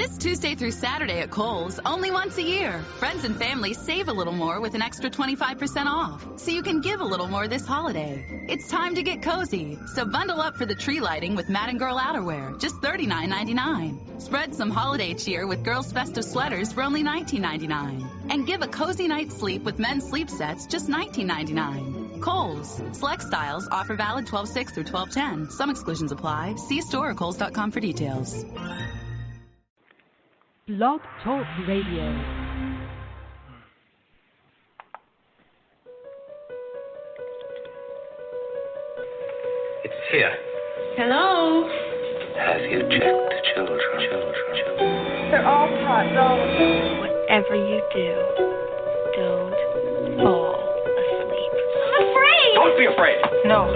This Tuesday through Saturday at Kohl's, only once a year, friends and family save a little more with an extra 25% off, so you can give a little more this holiday. It's time to get cozy, so bundle up for the tree lighting with Madden Girl outerwear, just $39.99. Spread some holiday cheer with girls' festive sweaters for only $19.99. And give a cozy night's sleep with men's sleep sets, just $19.99. Kohl's. Select styles, offer valid 12/6 through 12/10. Some exclusions apply. See store or kohls.com for details. Blog Talk Radio. It's here. Hello? Have you checked the children? They're all pots, all of them. Whatever you do, don't fall asleep. I'm afraid! Don't be afraid! No.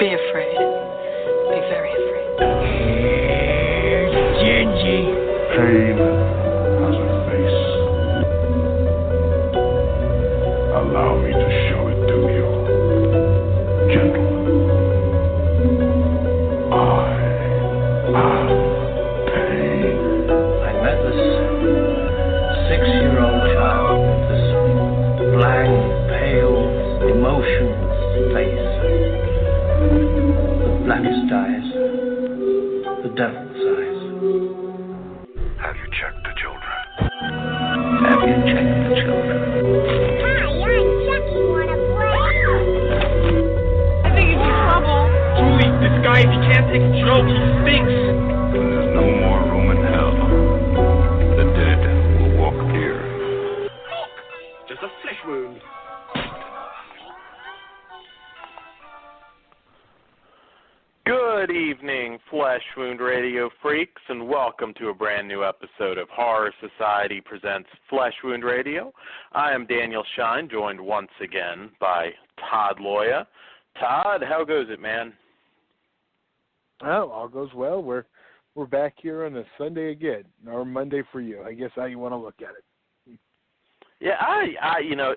Be afraid. Be very afraid. Here's Gingy. Pain has a face. Allow me to show it to you. Gentlemen, I am pain. I met this 6-year-old child with this blank, pale, emotionless face. The blackest eyes. The devil's eyes. Have you checked the children? Have you checked the children? Hi, I'm Chucky. Wanna play? I think he's in trouble. Julie, this guy, if he can't take a joke, he stinks. There's no more room in hell. The dead will walk here. Look, just a flesh wound. Good evening, Flesh Wound Radio freaks, and welcome to a brand new episode of Horror Society Presents Flesh Wound Radio. I am Daniel Shine, joined once again by Todd Loya. Todd, how goes it, man? Well, all goes well. We're back here on a Sunday again, or Monday for you. I guess how you want to look at it. Yeah, I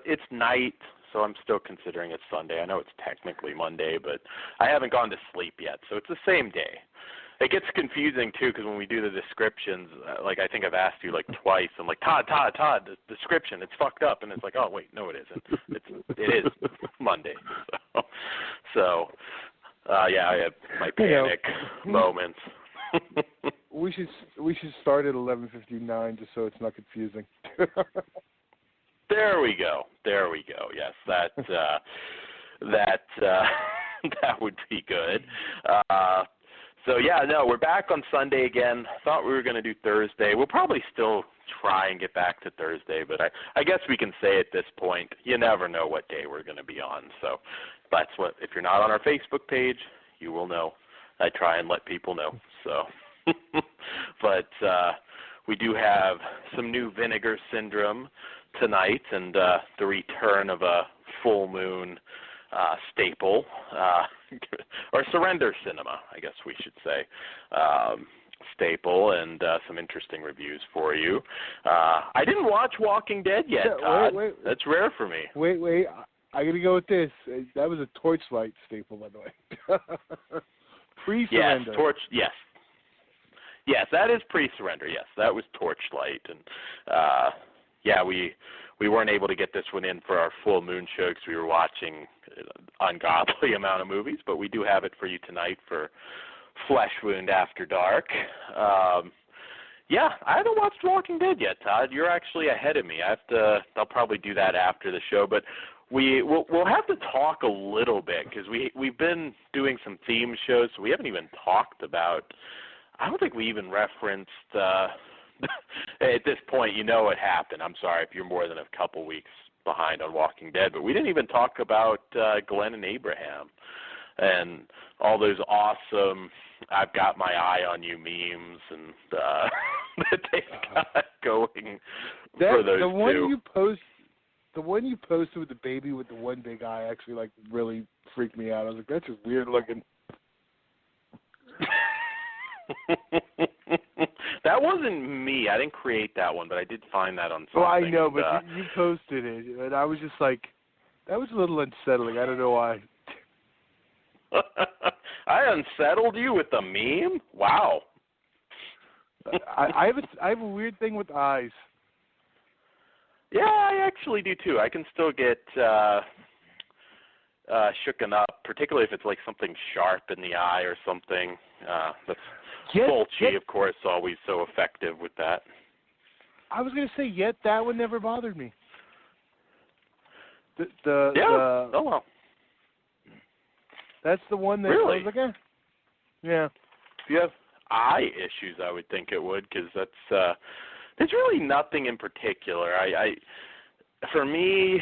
it's night, so I'm still considering it Sunday. I know it's technically Monday, but I haven't gone to sleep yet, so it's the same day. It gets confusing, too, because when we do the descriptions, I think I've asked you, twice. I'm like, Todd, the description, it's fucked up. And it's like, oh, wait, no, it isn't. It is Monday. So yeah, I have my panic moments. we should start at 11:59 just so it's not confusing. There we go. Yes, that would be good. So yeah, no, we're back on Sunday again. Thought we were going to do Thursday. We'll probably still try and get back to Thursday, but I guess we can say at this point, you never know what day we're going to be on. So that's what. If you're not on our Facebook page, you will know. I try and let people know. So, but we do have some new Vinegar Syndrome tonight, and the return of a full moon staple, or Surrender Cinema, I guess we should say, staple, and some interesting reviews for you. I didn't watch Walking Dead yet, Todd. Wait. That's rare for me. Wait. I got to go with this. That was a Torchlight staple, by the way. Pre-Surrender. Yes, that is pre-Surrender. Yes, that was Torchlight, and yeah, we weren't able to get this one in for our full moon show because we were watching an ungodly amount of movies, but we do have it for you tonight for Flesh Wound After Dark. Yeah, I haven't watched Walking Dead yet, Todd. You're actually ahead of me. I'll probably do that after the show, but we'll have to talk a little bit because we've been doing some theme shows, so we haven't even talked about. I don't think we even referenced. At this point, you know what happened. I'm sorry if you're more than a couple weeks behind on Walking Dead, but we didn't even talk about Glenn and Abraham and all those awesome "I've got my eye on you" memes and that they got going for those the one two. The one you posted with the baby with the one big eye actually really freaked me out. I was like, that's just weird looking. That wasn't me. I didn't create that one, but I did find that on something. Well, I know, but you posted it, and I was just like, that was a little unsettling. I don't know why. I unsettled you with a meme? Wow. I have a weird thing with eyes. Yeah, I actually do too. I can still get shooken up, particularly if it's like something sharp in the eye or something. That's Fulci, of course, always so effective with that. I was going to say, yet that one never bothered me. Oh, well. That's the one that really? I was like, yeah. If you have eye issues, I would think it would, because that's there's really nothing in particular. For me,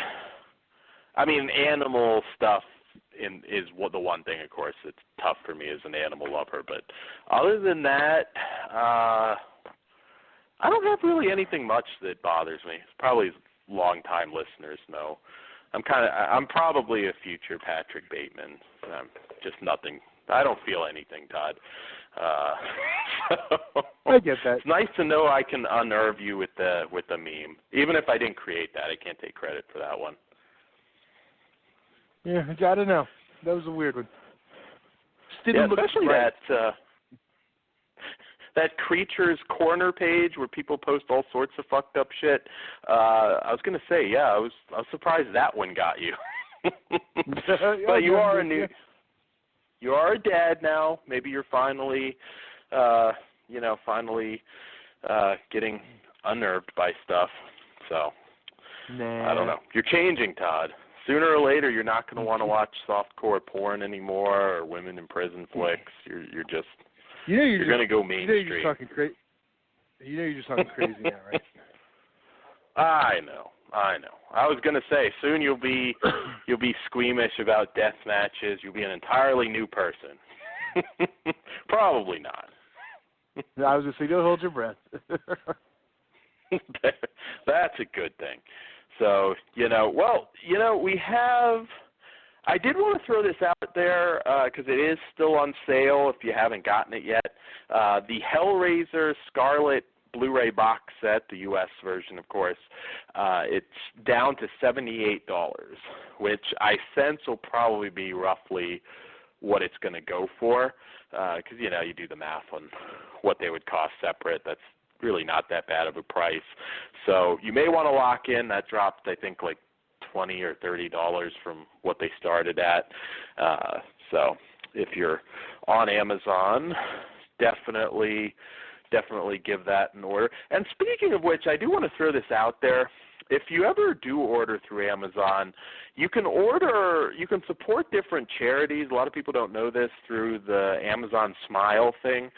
I mean, animal stuff is the one thing, of course, it's tough for me as an animal lover. But other than that, I don't have really anything much that bothers me. Probably long-time listeners know. I'm probably a future Patrick Bateman. Just nothing. I don't feel anything, Todd. I get that. It's nice to know I can unnerve you with the meme. Even if I didn't create that, I can't take credit for that one. Yeah, I don't know. That was a weird one. Especially right. that Creatures Corner page where people post all sorts of fucked up shit. I was gonna say, I was surprised that one got you. But you are you are a dad now. Maybe you're finally, getting unnerved by stuff. So I don't know. You're changing, Todd. Sooner or later, you're not going to want to watch softcore porn anymore or women in prison flicks. You're just you're going to go mainstream. You're talking crazy. You're just talking crazy now, right? I know. I was going to say soon you'll be squeamish about death matches. You'll be an entirely new person. Probably not. I was going to say, don't hold your breath. That's a good thing. So, we have – I did want to throw this out there because it is still on sale if you haven't gotten it yet. The Hellraiser Scarlet Blu-ray box set, the U.S. version, of course, it's down to $78, which I sense will probably be roughly what it's going to go for because, you do the math on what they would cost separate. That's really not that bad of a price. So you may want to lock in. That dropped, I think, like $20 or $30 from what they started at. So if you're on Amazon, definitely give that an order. And speaking of which, I do want to throw this out there. If you ever do order through Amazon, you can support different charities. A lot of people don't know this through the Amazon Smile thing.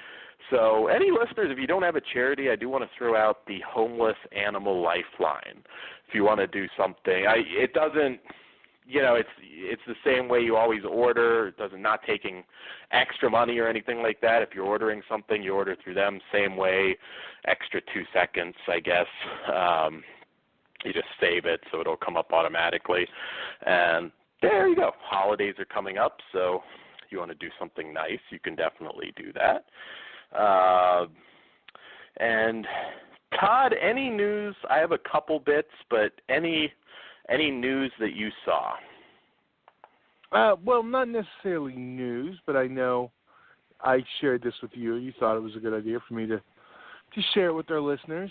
So any listeners, if you don't have a charity, I do want to throw out the Homeless Animal Lifeline. If you want to do something, it doesn't, it's the same way you always order. It doesn't, not taking extra money or anything like that. If you're ordering something, you order through them, same way, extra 2 seconds, I guess. You just save it so it'll come up automatically. And there you go. Holidays are coming up, so if you want to do something nice, you can definitely do that. And Todd, any news? I have a couple bits, but any news that you saw? Well, not necessarily news, but I know I shared this with you. You thought it was a good idea for me to share it with our listeners,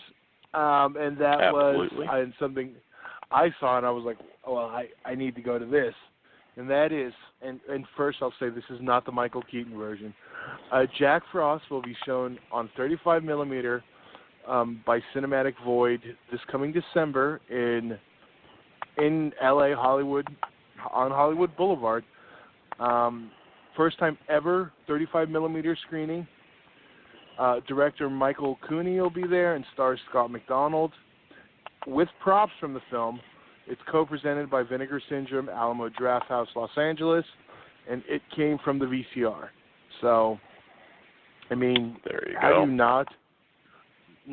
and that Absolutely. was something I saw, and I was like, well, I need to go to this. And that is, and first I'll say this is not the Michael Keaton version. Jack Frost will be shown on 35 millimeter by Cinematic Void this coming December in LA, Hollywood, on Hollywood Boulevard. First time ever 35 millimeter screening. Director Michael Cooney will be there and stars Scott McDonald with props from the film. It's co-presented by Vinegar Syndrome, Alamo Drafthouse, Los Angeles, and it came from the VCR. So, I mean, there you how go. do you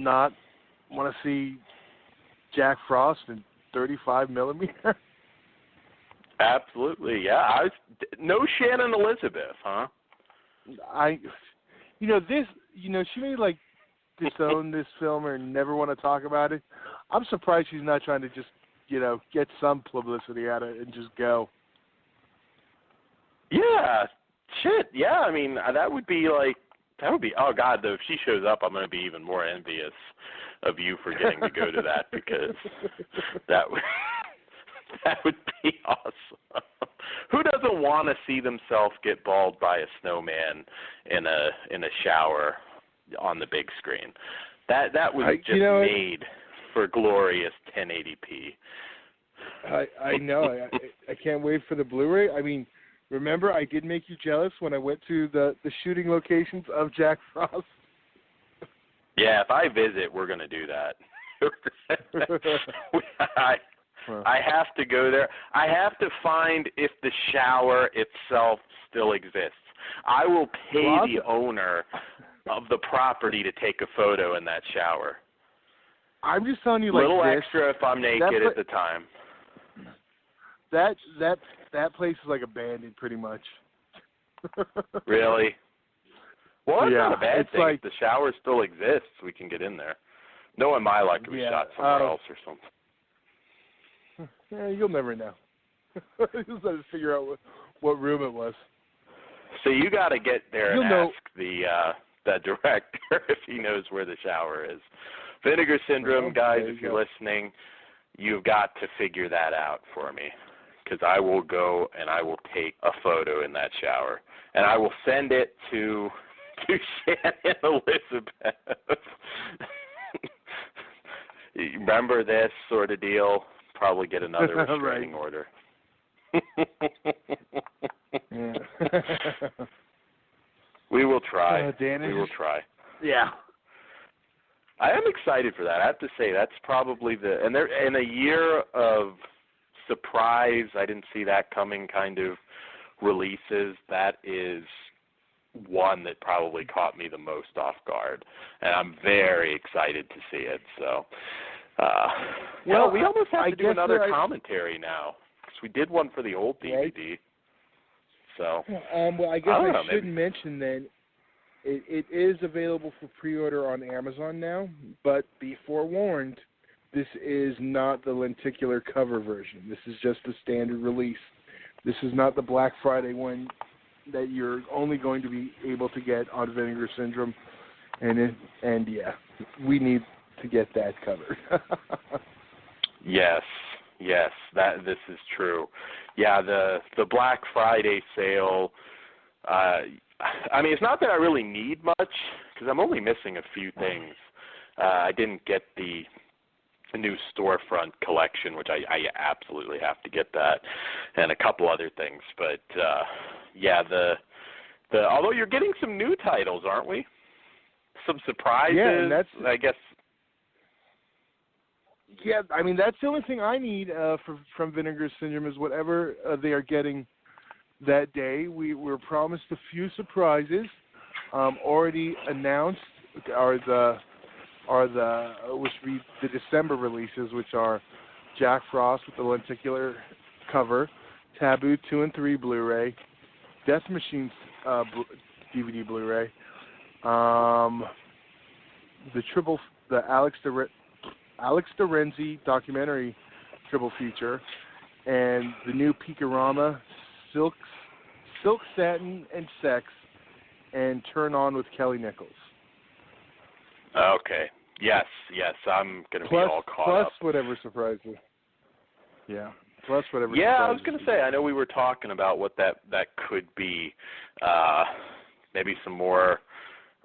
not want to see Jack Frost in 35 millimeter? Absolutely, yeah. No Shannon Elizabeth, huh? She may disown this film or never want to talk about it. I'm surprised she's not trying to just, get some publicity out of it and just go. Yeah, shit. Yeah, I mean, that would be like That would be, oh God, though, if she shows up, I'm going to be even more envious of you for getting to go to that, because that would be awesome. Who doesn't want to see themselves get balled by a snowman in a shower on the big screen? That was made for glorious 1080p. I know. I can't wait for the Blu-ray. I mean, remember, I did make you jealous when I went to the shooting locations of Jack Frost. Yeah, if I visit, we're going to do that. I have to go there. I have to find if the shower itself still exists. I will pay the owner of the property to take a photo in that shower. I'm just telling you, like, little extra if I'm naked at the time. That place is like abandoned, pretty much. Really? Well, that's not a bad thing. Like, if the shower still exists, we can get in there. Knowing my luck, we shot somewhere else or something. Yeah, you'll never know. You just have to figure out what room it was. So you got to get there and ask the director if he knows where the shower is. Vinegar Syndrome, guys, if you're listening, you've got to figure that out for me, because I will go and I will take a photo in that shower, and I will send it to Shannon Elizabeth. Remember this sort of deal? Probably get another restraining order. We will try. We will try. Yeah. I am excited for that. I have to say, that's probably in a year of surprise, I didn't see that coming kind of releases, that is one that probably caught me the most off guard. And I'm very excited to see it. So, well, we almost have to do another commentary now, because we did one for the old DVD. Right. So, well, I guess I should mention then, it is available for pre-order on Amazon now, but be forewarned, this is not the lenticular cover version. This is just the standard release. This is not the Black Friday one that you're only going to be able to get on Vinegar Syndrome. And yeah, we need to get that covered. Yes, this is true. Yeah, the Black Friday sale, I mean, it's not that I really need much, because I'm only missing a few things. I didn't get the new storefront collection, which I absolutely have to get that, and a couple other things. But yeah, although you're getting some new titles, aren't we? Some surprises. Yeah, and I guess. Yeah, I mean, that's the only thing I need from Vinegar Syndrome is whatever they are getting that day. We were promised a few surprises. Already announced are the which would be the December releases, which are Jack Frost with the lenticular cover, Taboo 2 and 3 Blu-ray, Death Machine DVD Blu-ray, the Alex Dorenzi documentary triple feature, and the new Peakorama Silk, Satin, and Sex, and Turn On with Kelly Nichols. Okay. Yes, I'm going to be all caught up. Plus whatever surprises. Yeah. Plus whatever. Yeah, I was going to say, I know we were talking about what that could be. Maybe some more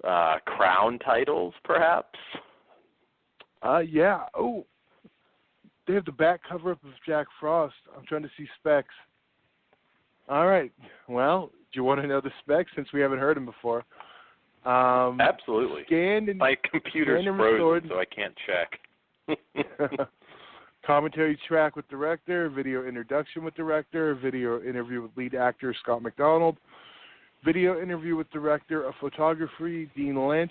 Crown titles, perhaps. Yeah. Oh, they have the back cover up of Jack Frost. I'm trying to see specs. All right. Well, do you want to know the specs since we haven't heard them before? Absolutely. My computer's frozen, so I can't check. Commentary track with director, video introduction with director, video interview with lead actor Scott McDonald, video interview with director of photography Dean Lent,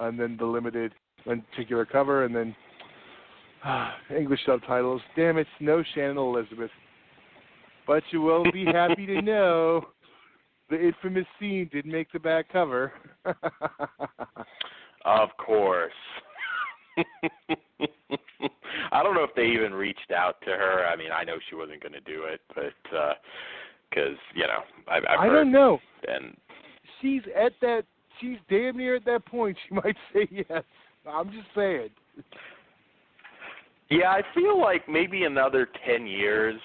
and then the limited lenticular cover, and then English subtitles. Damn it, no Shannon Elizabeth. But you will be happy to know the infamous scene did make the back cover. Of course. I don't know if they even reached out to her. I mean, I know she wasn't going to do it, but because I've I heard, don't know. And she's at that she's damn near at that point. She might say yes. I'm just saying. Yeah, I feel like maybe another 10 years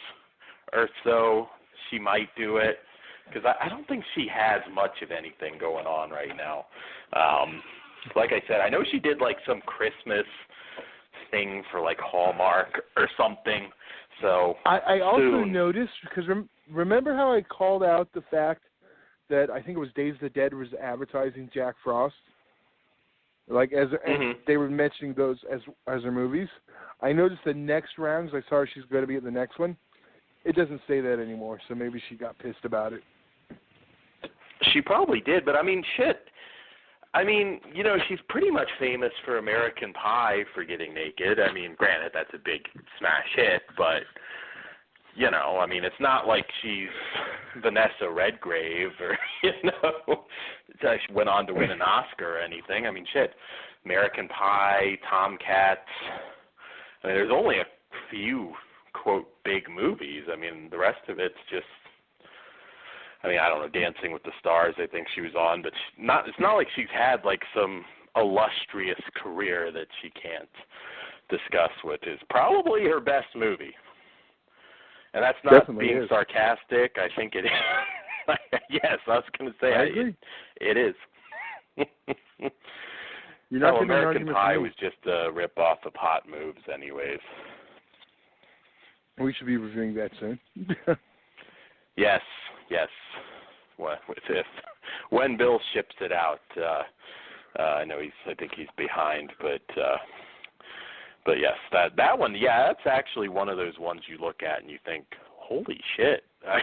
or so she might do it, because I don't think she has much of anything going on right now. Like I said, I know she did like some Christmas thing for like Hallmark or something. So I also noticed, because remember how I called out the fact that I think it was Days of the Dead was advertising Jack Frost, like as they were mentioning those as their movies. I noticed the next round, because I saw she's going to be at the next one. It doesn't say that anymore, so maybe she got pissed about it. She probably did, but I mean, shit. I mean, you know, she's pretty much famous for American Pie for getting naked. I mean, granted, that's a big smash hit, but, you know, I mean, it's not like she's Vanessa Redgrave or, you know, she went on to win an Oscar or anything. I mean, shit, American Pie, Tomcats. I mean, there's only a few, quote, big movies. I mean, the rest of it's just, I mean, I don't know, Dancing with the Stars, I think she was on, but it's not like she's had, like, some illustrious career that she can't discuss with. Is probably her best movie. And that's not Definitely being is. sarcastic. I think it is. Yes, I was going to say I agree. It is. You're not getting an American argument Pie from me. was just a rip-off of Hot Moves anyways. We should be reviewing that soon. Yes. When Bill ships it out, I know I think he's behind, but yes, that one, yeah, that's actually one of those ones you look at and you think, holy shit! I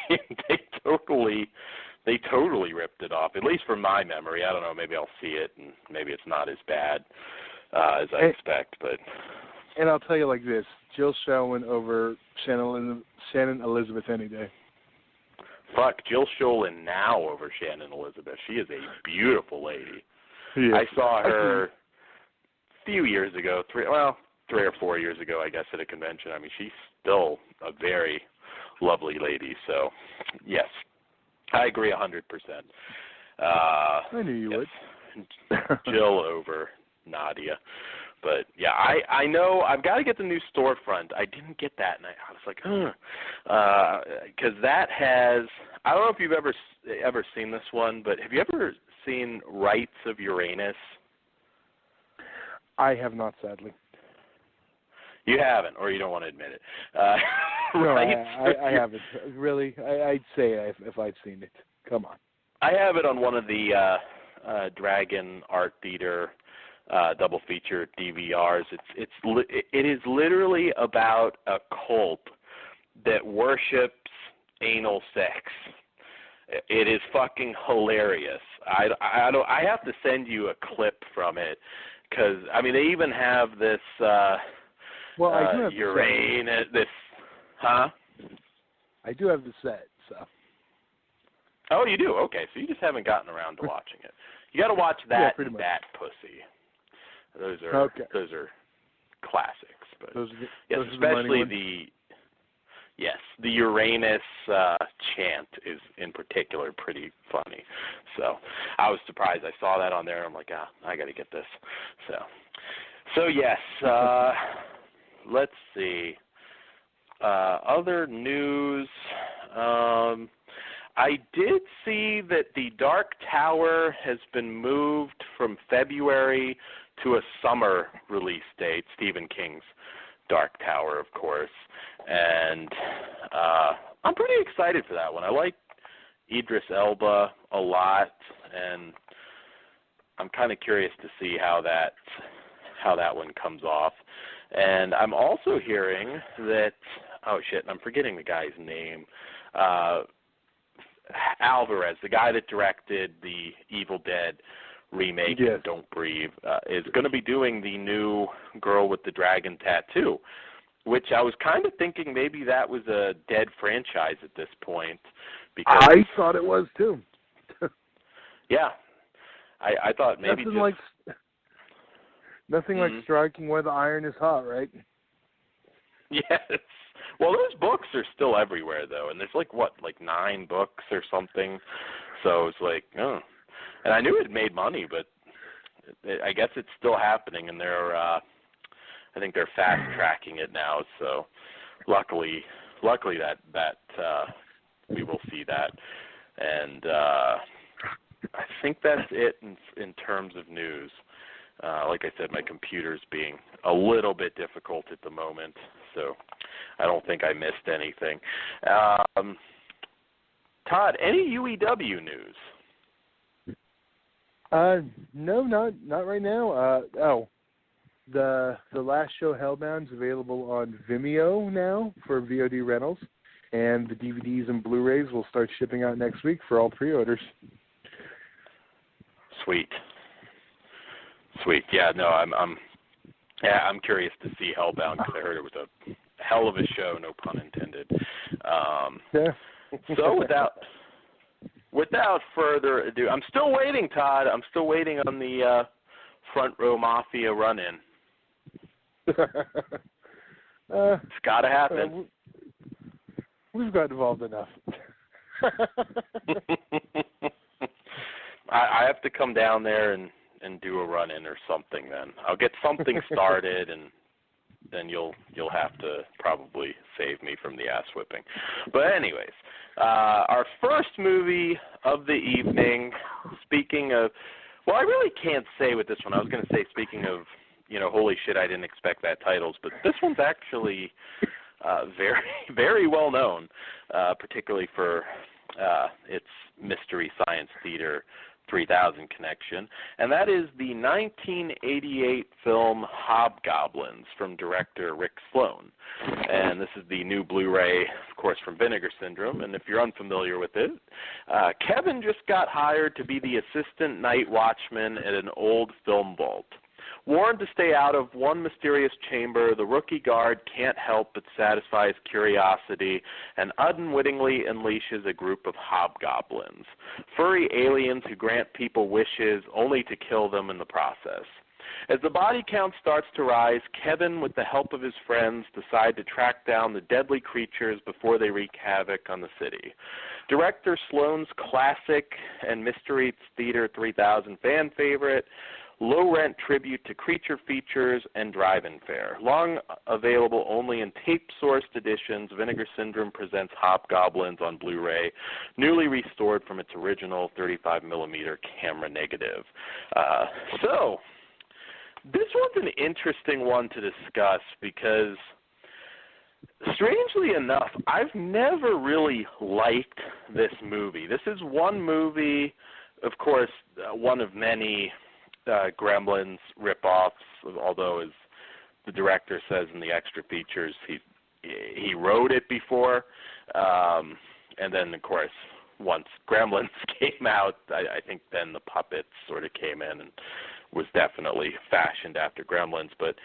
mean, they totally ripped it off. At least from my memory. I don't know. Maybe I'll see it and maybe it's not as bad as I expect, but. And I'll tell you like this: Jill Shelwyn over Shannon Elizabeth any day. Fuck, Jill Sholin now over Shannon Elizabeth. She is a beautiful lady. Yeah. I saw her a few years ago, 3 or 4 years ago, I guess, at a convention. I mean, she's still a very lovely lady. So, yes, I agree 100%. I knew you would. Jill over Nadia. But, yeah, I know I've got to get the new storefront. I didn't get that, and I was like, because that has, I don't know if you've ever seen this one, but have you ever seen Rights of Uranus? I have not, sadly. You haven't, or you don't want to admit it. No, Rights I haven't. Really, I'd say if I'd seen it. Come on. I have it on one of the Dragon Art Theater double feature DVRs. It is literally about a cult that worships anal sex. It is fucking hilarious. I have to send you a clip from it because I mean they even have this well, I do have Uranus. This, huh? I do have the set, so. Oh, you do? Okay, so you just haven't gotten around to watching it. You got to watch that pretty and much. That Pussy. Those are classics, but those yes, are especially the the Uranus chant is in particular pretty funny. So I was surprised I saw that on there. I'm like, I got to get this. So yes, let's see. Other news. I did see that the Dark Tower has been moved from February to a summer release date, Stephen King's Dark Tower, of course. And I'm pretty excited for that one. I like Idris Elba a lot, and I'm kind of curious to see how that one comes off. And I'm also hearing that, oh shit, I'm forgetting the guy's name, Alvarez, the guy that directed the Evil Dead remake, yes. Don't Breathe, is going to be doing the new Girl with the Dragon Tattoo, which I was kind of thinking maybe that was a dead franchise at this point. Because I thought it was too. Yeah, I thought maybe nothing like striking where the iron is hot, right? Yes. Well, those books are still everywhere, though, and there's like 9 books or something. So it's like, And I knew it made money, but I guess it's still happening, and I think they're fast tracking it now. So luckily that we will see that. And I think that's it in terms of news. Like I said, my computer's being a little bit difficult at the moment, so I don't think I missed anything. Todd, any UEW news? No, not right now. The last show, Hellbound, is available on Vimeo now for VOD rentals, and the DVDs and Blu-rays will start shipping out next week for all pre-orders. Sweet. Yeah, no, I'm curious to see Hellbound because I heard it was a hell of a show, no pun intended. Yeah. So without further ado, I'm still waiting, Todd. I'm still waiting on the Front Row Mafia run-in. It's got to happen. We've got involved enough. I have to come down there and do a run-in or something. Then I'll get something started, and then you'll have to probably save me from the ass whipping. But anyways, our first movie of the evening. Speaking of, well, I really can't say with this one. I was going to say, speaking of, holy shit, I didn't expect that titles, but this one's actually very, very well known, particularly for its Mystery Science Theater 3000 connection, and that is the 1988 film Hobgoblins from director Rick Sloan. And this is the new Blu-ray, of course, from Vinegar Syndrome, and if you're unfamiliar with it, Kevin just got hired to be the assistant night watchman at an old film vault. Warned to stay out of one mysterious chamber, the rookie guard can't help but satisfy his curiosity and unwittingly unleashes a group of hobgoblins, furry aliens who grant people wishes only to kill them in the process. As the body count starts to rise, Kevin, with the help of his friends, decide to track down the deadly creatures before they wreak havoc on the city. Director Sloan's classic and Mystery Theater 3000 fan favorite, low-rent tribute to creature features and drive-in fare. Long available only in tape-sourced editions, Vinegar Syndrome presents Hobgoblins on Blu-ray, newly restored from its original 35mm camera negative. So, this one's an interesting one to discuss because, strangely enough, I've never really liked this movie. This is one movie, of course, one of many Gremlins ripoffs, although as the director says in the extra features, he wrote it before, and then of course once Gremlins came out, I think then the puppets sort of came in and was definitely fashioned after Gremlins. But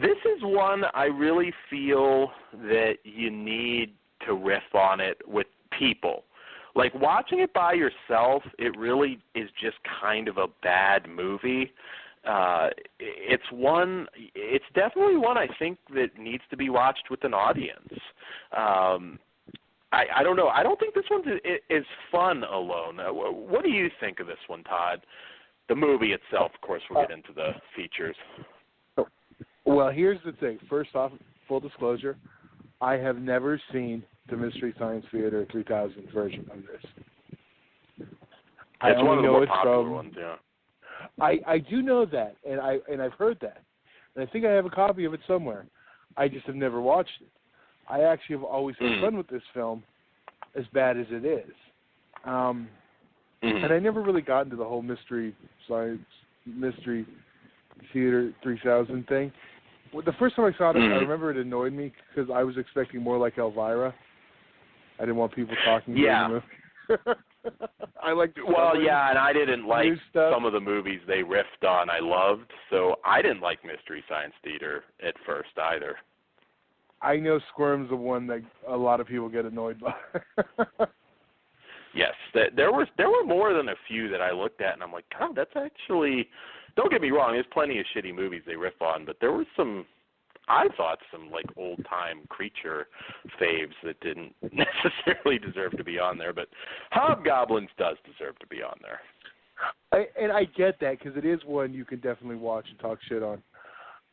this is one I really feel that you need to riff on it with people. Like, watching it by yourself, it really is just kind of a bad movie. It's definitely one I think that needs to be watched with an audience. I don't know. I don't think this one is fun alone. What do you think of this one, Todd? The movie itself, of course, we'll get into the features. Well, here's the thing. First off, full disclosure, I have never seen the Mystery Science Theater 3000 version of this. It's one of the more popular ones, yeah. I do know that, and I've heard that, and I think I have a copy of it somewhere. I just have never watched it. I actually have always had fun with this film, as bad as it is. And I never really got into the whole Mystery Theater 3000 thing. The first time I saw it, I remember it annoyed me because I was expecting more like Elvira. I didn't want people talking during the movie. I liked it. Well, yeah, and I didn't like some of the movies they riffed on I loved, so I didn't like Mystery Science Theater at first either. I know Squirm's the one that a lot of people get annoyed by. Yes, there were more than a few that I looked at, and I'm like, God, that's actually, don't get me wrong, there's plenty of shitty movies they riff on, but there were some, I thought, some like old-time creature faves that didn't necessarily deserve to be on there, but Hobgoblins does deserve to be on there. I get that because it is one you can definitely watch and talk shit on.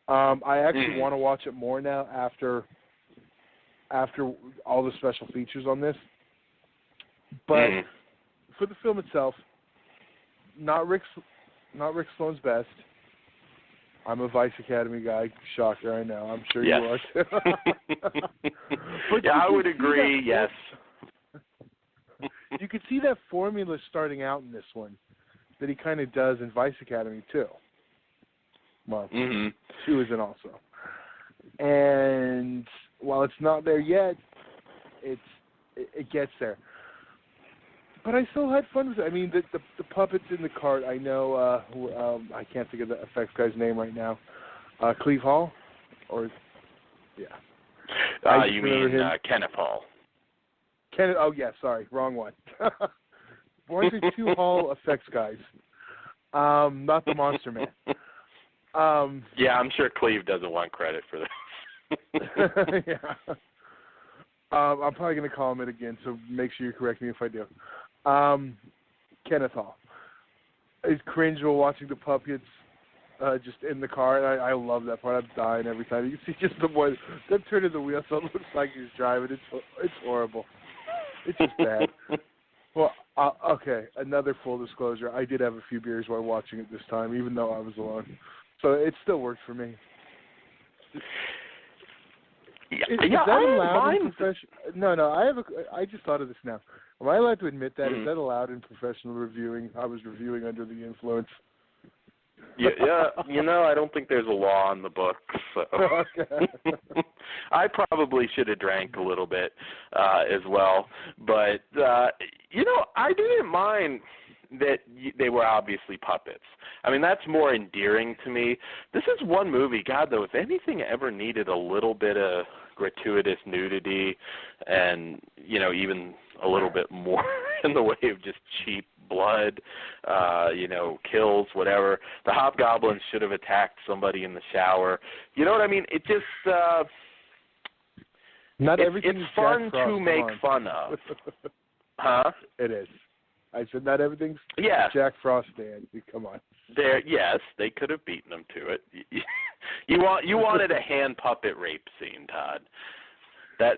I actually want to watch it more now after all the special features on this. But for the film itself, not Rick Sloane's best. I'm a Vice Academy guy. Shocker, I know. I'm sure you are too. But yeah, I would agree. Yes. You could see that formula starting out in this one that he kind of does in Vice Academy too. Well, 2 isn't also. And while it's not there yet, it gets there. But I still had fun with it. I mean, the puppets in the cart, I know, I can't think of the effects guy's name right now. Cleve Hall? You mean Kenneth Hall. Kenneth, oh, yeah, sorry, wrong one. Weren't there 2 Hall effects guys? Not the Monster Man. Yeah, I'm sure Cleve doesn't want credit for this. Yeah. I'm probably going to call him it again, so make sure you correct me if I do. Kenneth Hall. It's cringe while watching the puppets just in the car, and I love that part. I'm dying every time. You can see just the boy, them turning the wheel so it looks like he's driving. It's horrible. It's just bad. Well, okay, another full disclosure. I did have a few beers while watching it this time, even though I was alone. So it still worked for me. Is that allowed in professional? No. I just thought of this now. Am I allowed to admit that? Is that allowed in professional reviewing? I was reviewing under the influence. Yeah. I don't think there's a law on the books. So. Okay. I probably should have drank a little bit as well, but I didn't mind that they were obviously puppets. I mean, that's more endearing to me. This is one movie, God, though, if anything ever needed a little bit of gratuitous nudity and, even a little bit more in the way of just cheap blood, kills, whatever, the hobgoblins should have attacked somebody in the shower. You know what I mean? It just... it's fun to make fun of. Huh? It is. I said not everything's Jack Frost, Dan. Come on. Yes, they could have beaten him to it. You wanted a hand puppet rape scene, Todd. I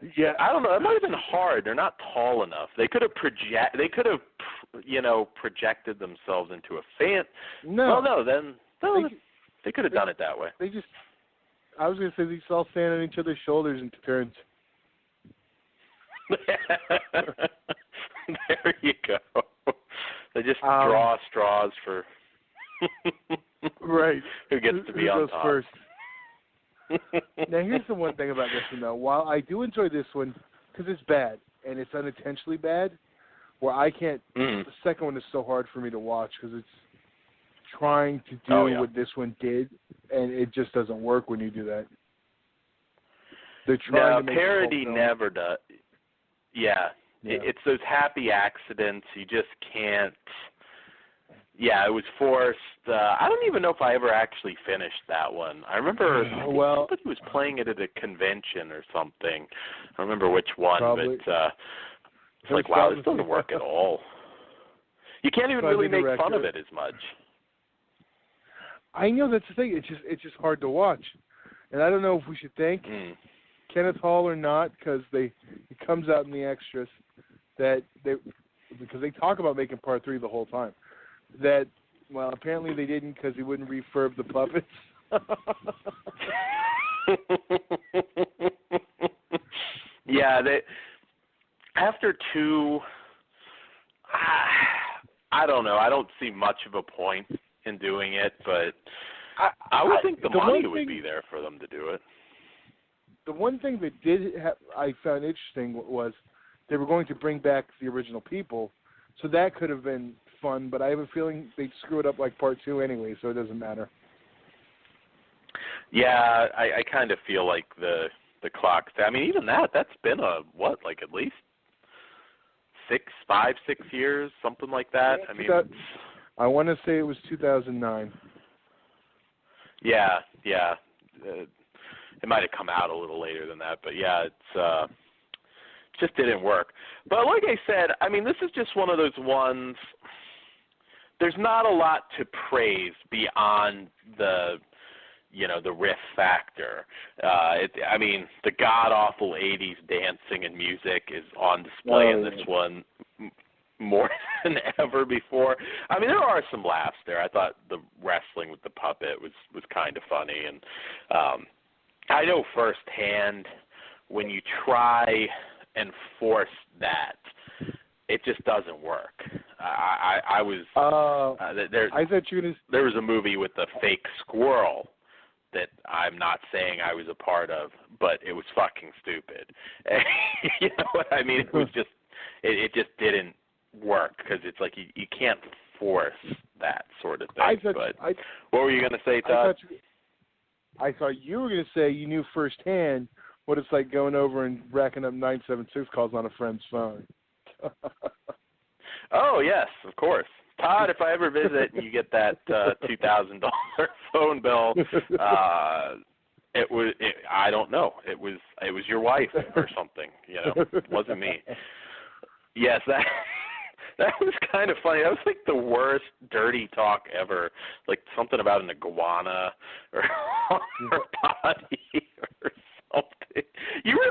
don't know. It might have been hard. They're not tall enough. They could have projected themselves into a fan. No. Well, no. Then they could have done it that way. I was going to say they all stand on each other's shoulders in turns. There you go. They just draw straws for right. Who gets to be on top first. Now, here's the one thing about this one, though. While I do enjoy this one because it's bad and it's unintentionally bad, where I can't. The second one is so hard for me to watch because it's trying to do what this one did, and it just doesn't work when you do that. They're trying to make parody never does. Yeah. It's those happy accidents. You just can't. Yeah, it was forced. I don't even know if I ever actually finished that one. I remember somebody was playing it at a convention or something. I don't remember which one, probably. But it's like, wow, this doesn't work at all. You can't even really make fun of it as much. I know that's the thing. It's just hard to watch, and I don't know if we should thank Kenneth Hall or not because it comes out in the extras because they talk about making part 3 the whole time. That apparently they didn't because he wouldn't refurb the puppets. Yeah, after 2, I don't know. I don't see much of a point in doing it, but I would think the money would be there for them to do it. The one thing that I found interesting was they were going to bring back the original people, so that could have been fun, but I have a feeling they'd screw it up like part 2 anyway, so it doesn't matter. Yeah, I kind of feel like the clock. I mean, even that's been at least 5, 6 years, something like that. Yeah, I mean, I want to say it was 2009. Yeah. It might have come out a little later than that, but yeah, it's just didn't work. But like I said, I mean, this is just one of those ones. there's not a lot to praise beyond the riff factor. I mean, the god-awful 80s dancing and music is on display in this one more than ever before. I mean, there are some laughs there. I thought the wrestling with the puppet was kind of funny. And I know firsthand when you try and force that, it just doesn't work. I was there was a movie with a fake squirrel that I'm not saying I was a part of, but it was fucking stupid. You know what I mean? It was just it just didn't work because it's like you can't force that sort of thing. What were you going to say, Todd? I thought you were going to say you knew firsthand what it's like going over and racking up 976 calls on a friend's phone. Oh, yes, of course. Todd, if I ever visit and you get that $2,000 phone bill, I don't know. It was your wife or something. It wasn't me. Yes, that was kind of funny. That was like the worst dirty talk ever. Like something about an iguana or her body or something.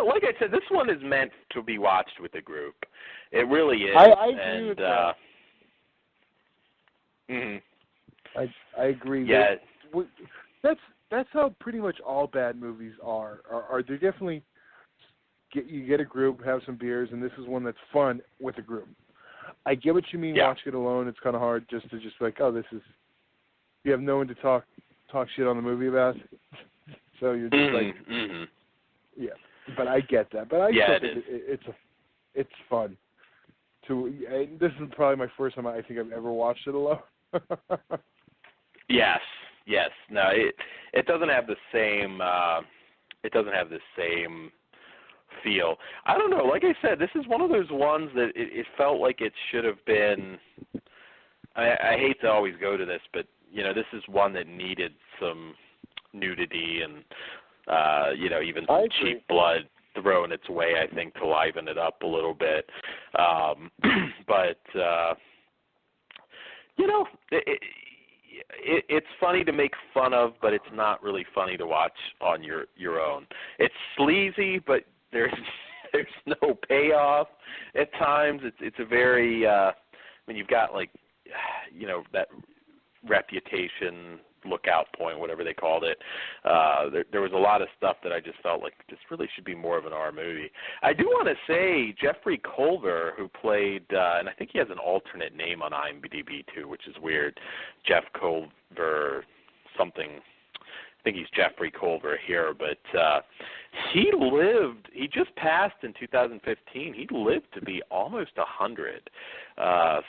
Like I said, this one is meant to be watched with a group. It really is. I agree with that. Mm-hmm. I agree. Yeah. That's how pretty much all bad movies are. They definitely you get a group, have some beers, and this is one that's fun with a group. I get what you mean. Yeah. Watching it alone, it's kind of hard just like, oh, this is. You have no one to talk shit on the movie about, so you're just yeah. But I get that. But I still think it's fun. This is probably my first time I think I've ever watched it alone. Yes. No, it doesn't have the same. It doesn't have the same feel. I don't know. Like I said, this is one of those ones that it felt like it should have been. I hate to always go to this, but this is one that needed some nudity and even some cheap blood thrown its way, I think, to liven it up a little bit. But it's funny to make fun of, but it's not really funny to watch on your own. It's sleazy, but there's no payoff at times. It's a very when you've got that Reputation lookout point, whatever they called it. There was a lot of stuff that I just felt like this really should be more of an R movie. I do want to say Jeffrey Culver, who played, and I think he has an alternate name on IMDb too, which is weird. Jeff Culver something. I think he's Jeffrey Culver here, but he just passed in 2015. He lived to be almost 100.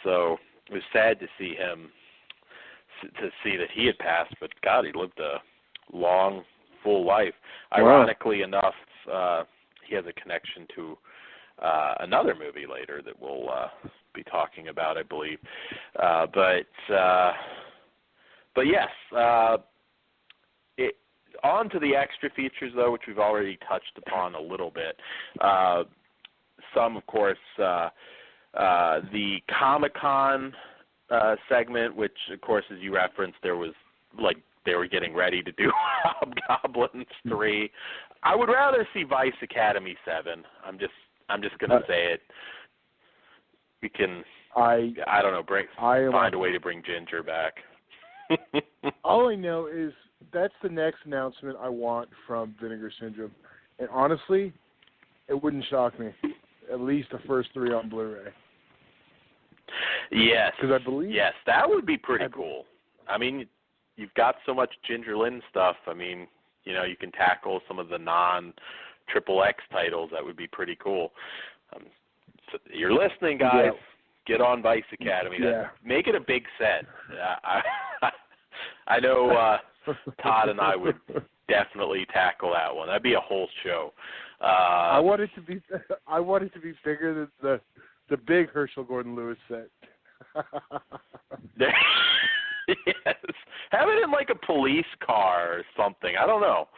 So it was sad to see that he had passed, but God, he lived a long, full life. Wow. Ironically enough, he has a connection to another movie later that we'll be talking about, I believe. But yes, on to the extra features, though, which we've already touched upon a little bit. Some, of course, the Comic-Con segment, which, of course, as you referenced, there was, they were getting ready to do Hobgoblins 3. I would rather see Vice Academy 7. I'm just going to say it. We can, I don't know, find a way to bring Ginger back. All I know is that's the next announcement I want from Vinegar Syndrome. And honestly, it wouldn't shock me. At least the first 3 on Blu-ray. Yes. Because I believe... Yes, that would be pretty cool. I mean, you've got so much Ginger Lynn stuff. I mean, you can tackle some of the non-XXX titles. That would be pretty cool. So you're listening, guys. Yeah. Get on Vice Academy. Yeah. Make it a big set. I know Todd and I would definitely tackle that one. That'd be a whole show. I want it to be bigger than the big Herschel Gordon Lewis set. Yes. Have it in like a police car or something. I don't know.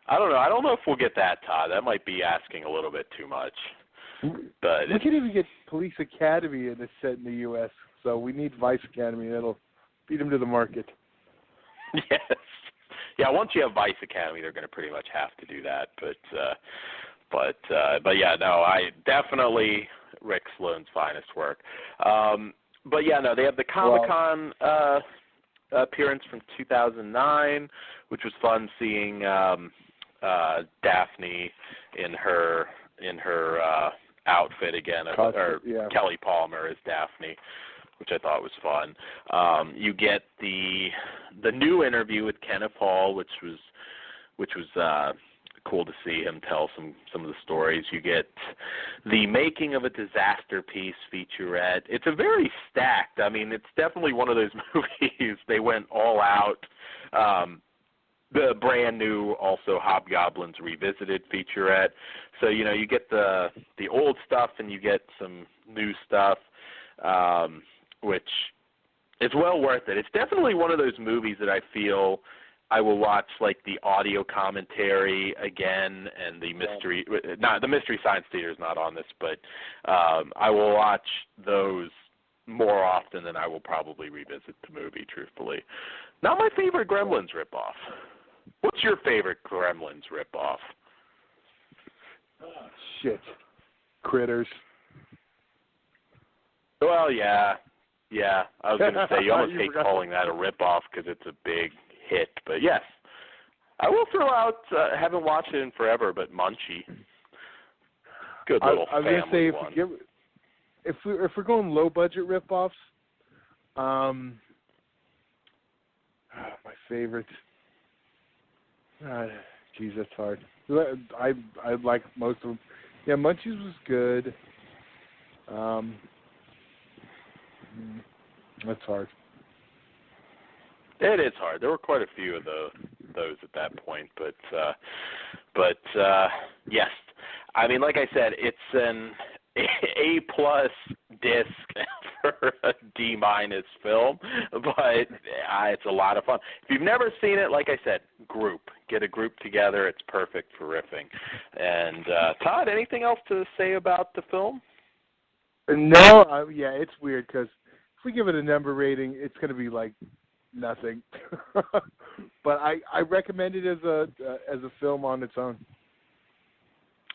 I don't know if we'll get that, Todd. That might be asking a little bit too much. But we can't even get Police Academy in a set in the U.S., so we need Vice Academy. That'll Beat him to the market. Yes. Yeah, once you have Vice Academy, they're going to pretty much have to do that. But yeah, no, I definitely Rick Sloan's finest work. But yeah, no, they have the Comic-Con appearance from 2009, which was fun seeing Daphne in her outfit again, Kelly Palmer as Daphne, which I thought was fun. You get the new interview with Kenneth Hall, which was cool to see him tell some of the stories. You get the Making of a Disaster Piece featurette. It's a very stacked. I mean, it's definitely one of those movies. They went all out. The brand new also Hobgoblins Revisited featurette. So you get the old stuff and you get some new stuff, which is well worth it. It's definitely one of those movies that I feel I will watch like the audio commentary again and the mystery. Not the Mystery Science Theater is not on this, but I will watch those more often than I will probably revisit the movie. Truthfully, not my favorite Gremlins ripoff. What's your favorite Gremlins ripoff? Shit, Critters. Well, yeah. I was going to say you almost hate calling that a ripoff because it's a big hit, but yes, I will throw out. Haven't watched it in forever, but Munchie, good little I was family gonna say one. If we're going low budget ripoffs, my favorite. Geez, that's hard. I like most of them. Yeah, Munchies was good. That's hard. It is hard. There were quite a few of those at that point, but yes. I mean, like I said, it's an A+ disc for a D- film, but it's a lot of fun. If you've never seen it, like I said, get a group together. It's perfect for riffing. And Todd, anything else to say about the film? No, yeah, it's weird because if we give it a number rating, it's going to be like nothing. But I recommend it as a film on its own.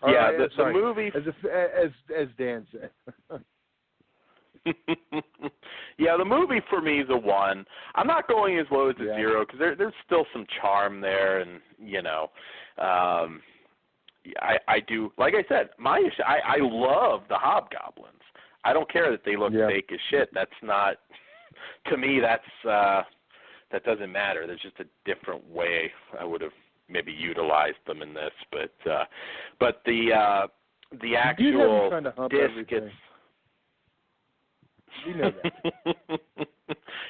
Yeah, the movie as Dan said. Yeah, the movie for me is a 1. I'm not going as low as a 0 because there's still some charm there, and I do. Like I said, I love the Hobgoblins. I don't care that they look fake as shit. That's not, to me. That doesn't matter. There's just a different way I would have maybe utilized them in this, but the actual disc gets. You know that.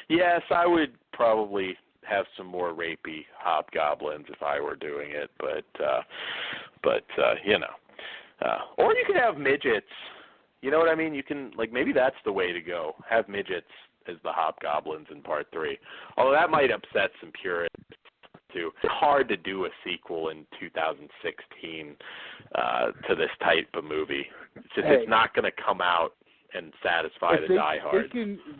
Yes, I would probably have some more rapey Hobgoblins if I were doing it, but or you could have midgets. You know what I mean? You can, like, maybe that's the way to go. Have midgets as the Hobgoblins in Part 3. Although that might upset some purists too. It's hard to do a sequel in 2016 to this type of movie. It's just it's not going to come out and satisfy the diehards.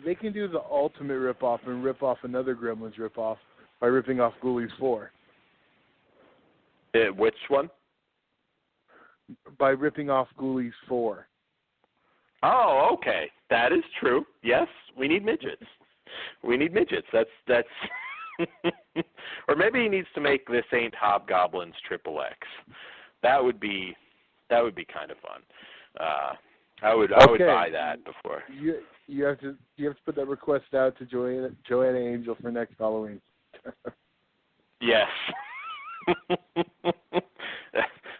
They can do the ultimate ripoff and rip off another Gremlins ripoff by ripping off Ghoulies 4. Which one? By ripping off Ghoulies 4. Oh, okay. That is true. Yes, we need midgets. That's or maybe he needs to make This Ain't Hobgoblins XXX. That would be kind of fun. I would buy that before. You have to put that request out to Joanna Angel for next Halloween. Yes.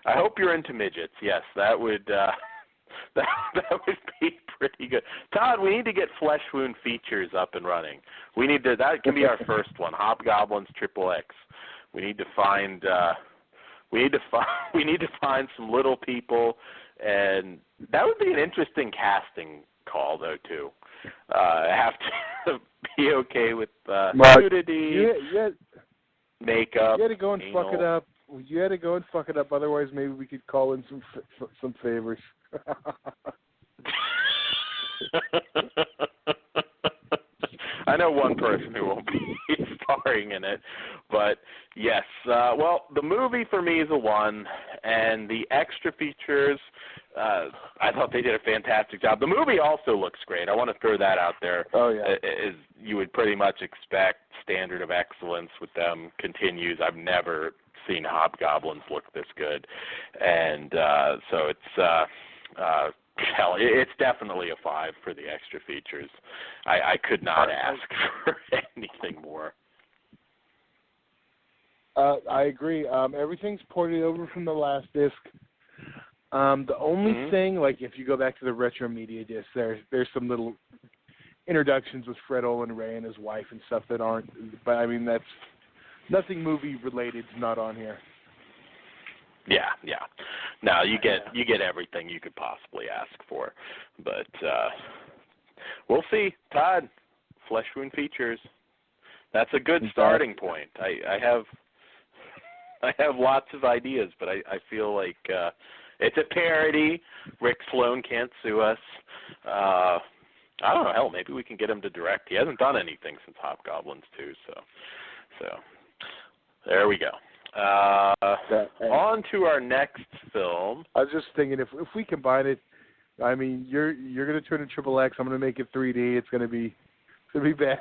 I hope you're into midgets. Yes, that would that would be pretty good. Todd, we need to get Flesh Wound Features up and running. We need to. That can be our first one. Hobgoblins XXX. We need to find. We need to find some little people, and that would be an interesting casting call, though, too. Have to be okay with nudity, makeup. You had to go and fuck it up. You had to go and fuck it up. Otherwise, maybe we could call in some favors. I know one person who won't be starring in it, but yes. Well, the movie for me is a 1, and the extra features, I thought they did a fantastic job. The movie also looks great. I want to throw that out there. Oh, yeah. As you would pretty much expect, standard of excellence with them continues. I've never seen Hobgoblins look this good, and so it's hell, it's definitely a 5 for the extra features. I could not ask for anything more. I agree. Everything's ported over from the last disc. The only thing, like if you go back to the retro media disc, there's some little introductions with Fred Olen Ray and his wife and stuff that aren't. But I mean, that's nothing movie related. Not on here. Yeah. No, you get everything you could possibly ask for, but we'll see. Todd, Flesh Wound Features. That's a good starting point. I have lots of ideas, but I feel like it's a parody. Rick Sloan can't sue us. I don't know. Hell, maybe we can get him to direct. He hasn't done anything since Hobgoblins 2, so there we go. On to our next film. I was just thinking, if we combine it, I mean, you're going to turn it Triple X. I'm going to make it 3D. It's going to be bad.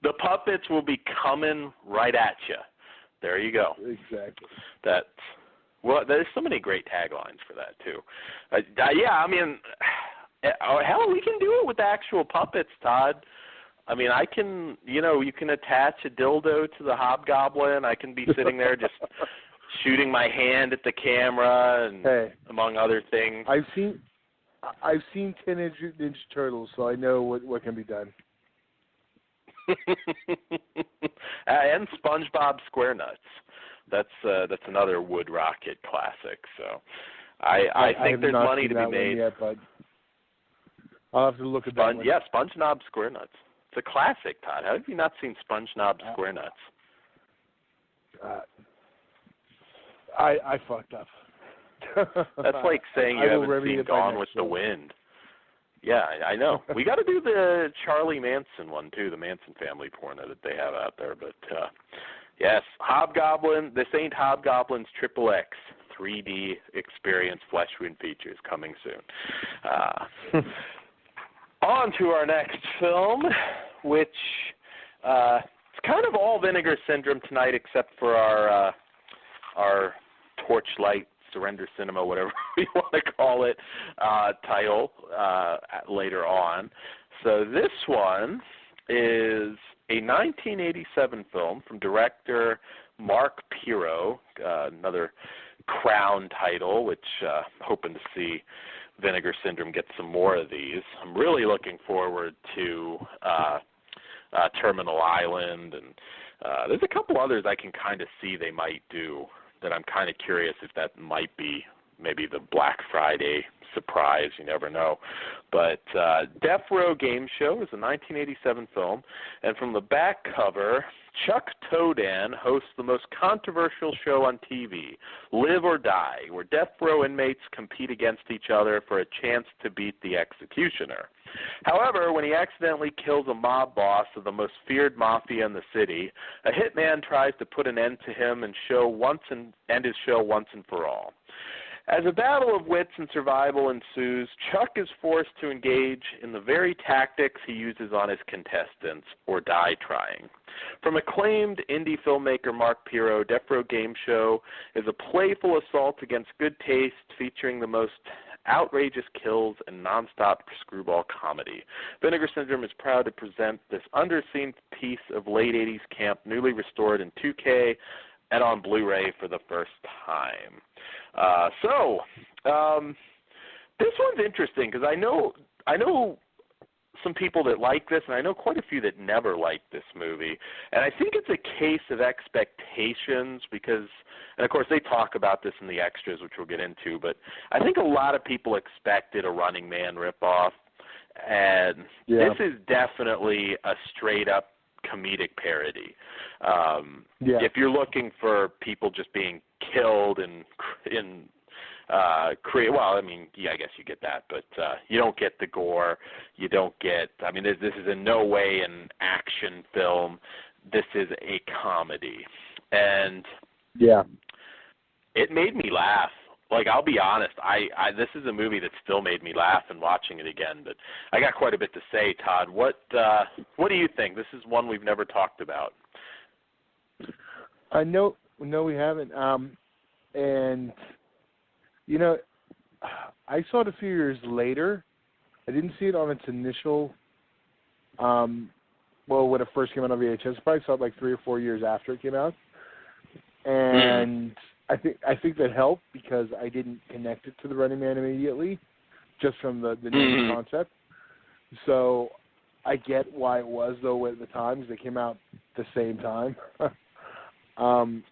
The puppets will be coming right at you. There you go. Exactly. There's so many great taglines for that too. Yeah, I mean, hell, we can do it with actual puppets, Todd. I mean, I can, you can attach a dildo to the Hobgoblin. I can be sitting there just shooting my hand at the camera, and among other things. I've seen Teenage Ninja Turtles, so I know what can be done. And SpongeBob SquareNuts. That's another Wood Rocket classic. So I think there's money to be made. Yet, but I'll have to look at that one. Yeah, SpongeBob SquareNuts. It's a classic, Todd. How have you not seen SpongeBob SquareNuts? I fucked up. That's like saying you haven't seen Gone with the Wind. Yeah, I know. We got to do the Charlie Manson one, too, the Manson family porno that they have out there. But, yes, Hobgoblin, this ain't Hobgoblin's Triple X 3D experience Flesh Wound Features coming soon. On to our next film, which it's kind of all Vinegar Syndrome tonight except for our Torchlight, Surrender Cinema, whatever we want to call it, title later on. So this one is a 1987 film from director Mark Pirro, another Crown title, which hoping to see Vinegar Syndrome get some more of these. I'm really looking forward to Terminal Island, and there's a couple others I can kind of see they might do that I'm kind of curious if that might be maybe the Black Friday surprise. You never know. But Death Row Game Show is a 1987 film, and from the back cover, Chuck Todan hosts the most controversial show on TV, Live or Die, where death row inmates compete against each other for a chance to beat the executioner. However, when he accidentally kills a mob boss of the most feared mafia in the city, a hitman tries to put an end to him and end his show once and for all. As a battle of wits and survival ensues, Chuck is forced to engage in the very tactics he uses on his contestants, or die trying. From acclaimed indie filmmaker Mark Pirro, Death Row Game Show is a playful assault against good taste featuring the most outrageous kills and nonstop screwball comedy. Vinegar Syndrome is proud to present this underseen piece of late 80s camp, newly restored in 2K and on Blu-ray for the first time. This one's interesting because I know some people that like this, and I know quite a few that never liked this movie. And I think it's a case of expectations because, and of course they talk about this in the extras, which we'll get into, but I think a lot of people expected a Running Man ripoff, and this is definitely a straight-up comedic parody. If you're looking for people just being killed in Well, I mean, yeah, I guess you get that, but you don't get the gore. You don't get. I mean, this is in no way an action film. This is a comedy, and it made me laugh. Like, I'll be honest, this is a movie that still made me laugh and watching it again. But I got quite a bit to say, Todd. What do you think? This is one we've never talked about. No, we haven't. And you know, I saw it a few years later. I didn't see it on its initial. When it first came out on VHS, I probably saw it like 3 or 4 years after it came out, and I think that helped because I didn't connect it to the Running Man immediately, just from the name concept. So I get why it was though at the time because they came out the same time.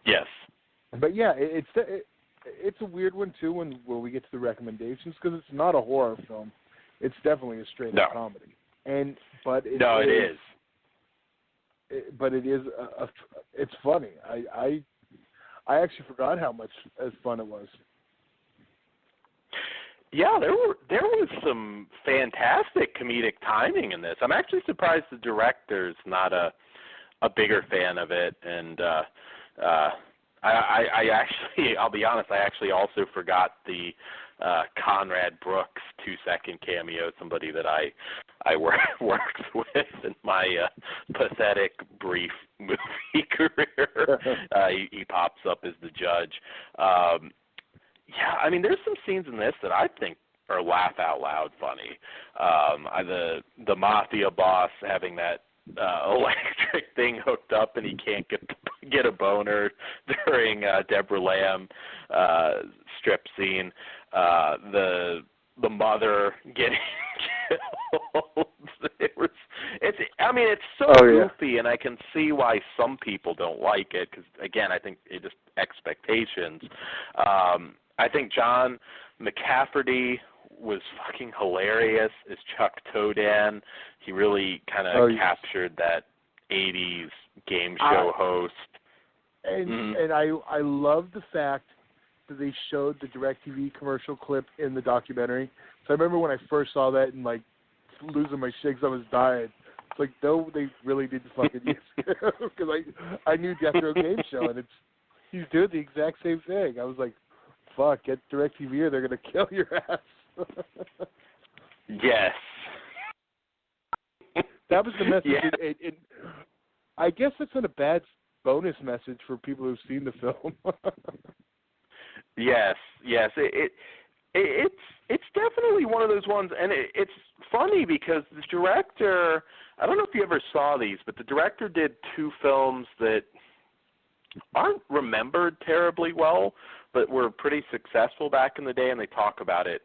Yes. But yeah, it's a weird one too when we get to the recommendations because it's not a horror film. It's definitely a straight up comedy. But it is. But it is it's funny. I actually forgot how much as fun it was. Yeah, there was some fantastic comedic timing in this. I'm actually surprised the director's not a bigger fan of it, and I actually, I'll be honest, I actually also forgot the Conrad Brooks 2-second cameo, somebody that I worked with in my pathetic brief movie career. He pops up as the judge. Yeah, I mean, there's some scenes in this that I think are laugh out loud funny. The mafia boss having that electric thing hooked up and he can't get a boner during Deborah Lamb strip scene. The mother getting killed. It's so goofy, and I can see why some people don't like it because, again, I think it just expectations. I think John McCafferty was fucking hilarious as Chuck Todan. He really kind of captured that 80s game show host. And I love the fact that they showed the DirecTV commercial clip in the documentary. So I remember when I first saw that and, like, losing my shit because I was dying. It's like, no, they really didn't fucking use it. Because I knew Death Row Game Show, and he's doing the exact same thing. I was like, fuck, get DirecTV or they're going to kill your ass. Yes. That was the message. Yeah. I guess it's not a bad bonus message for people who've seen the film. Yes. It's definitely one of those ones, and it's funny because the director, I don't know if you ever saw these, but the director did 2 films that aren't remembered terribly well, but were pretty successful back in the day, and they talk about it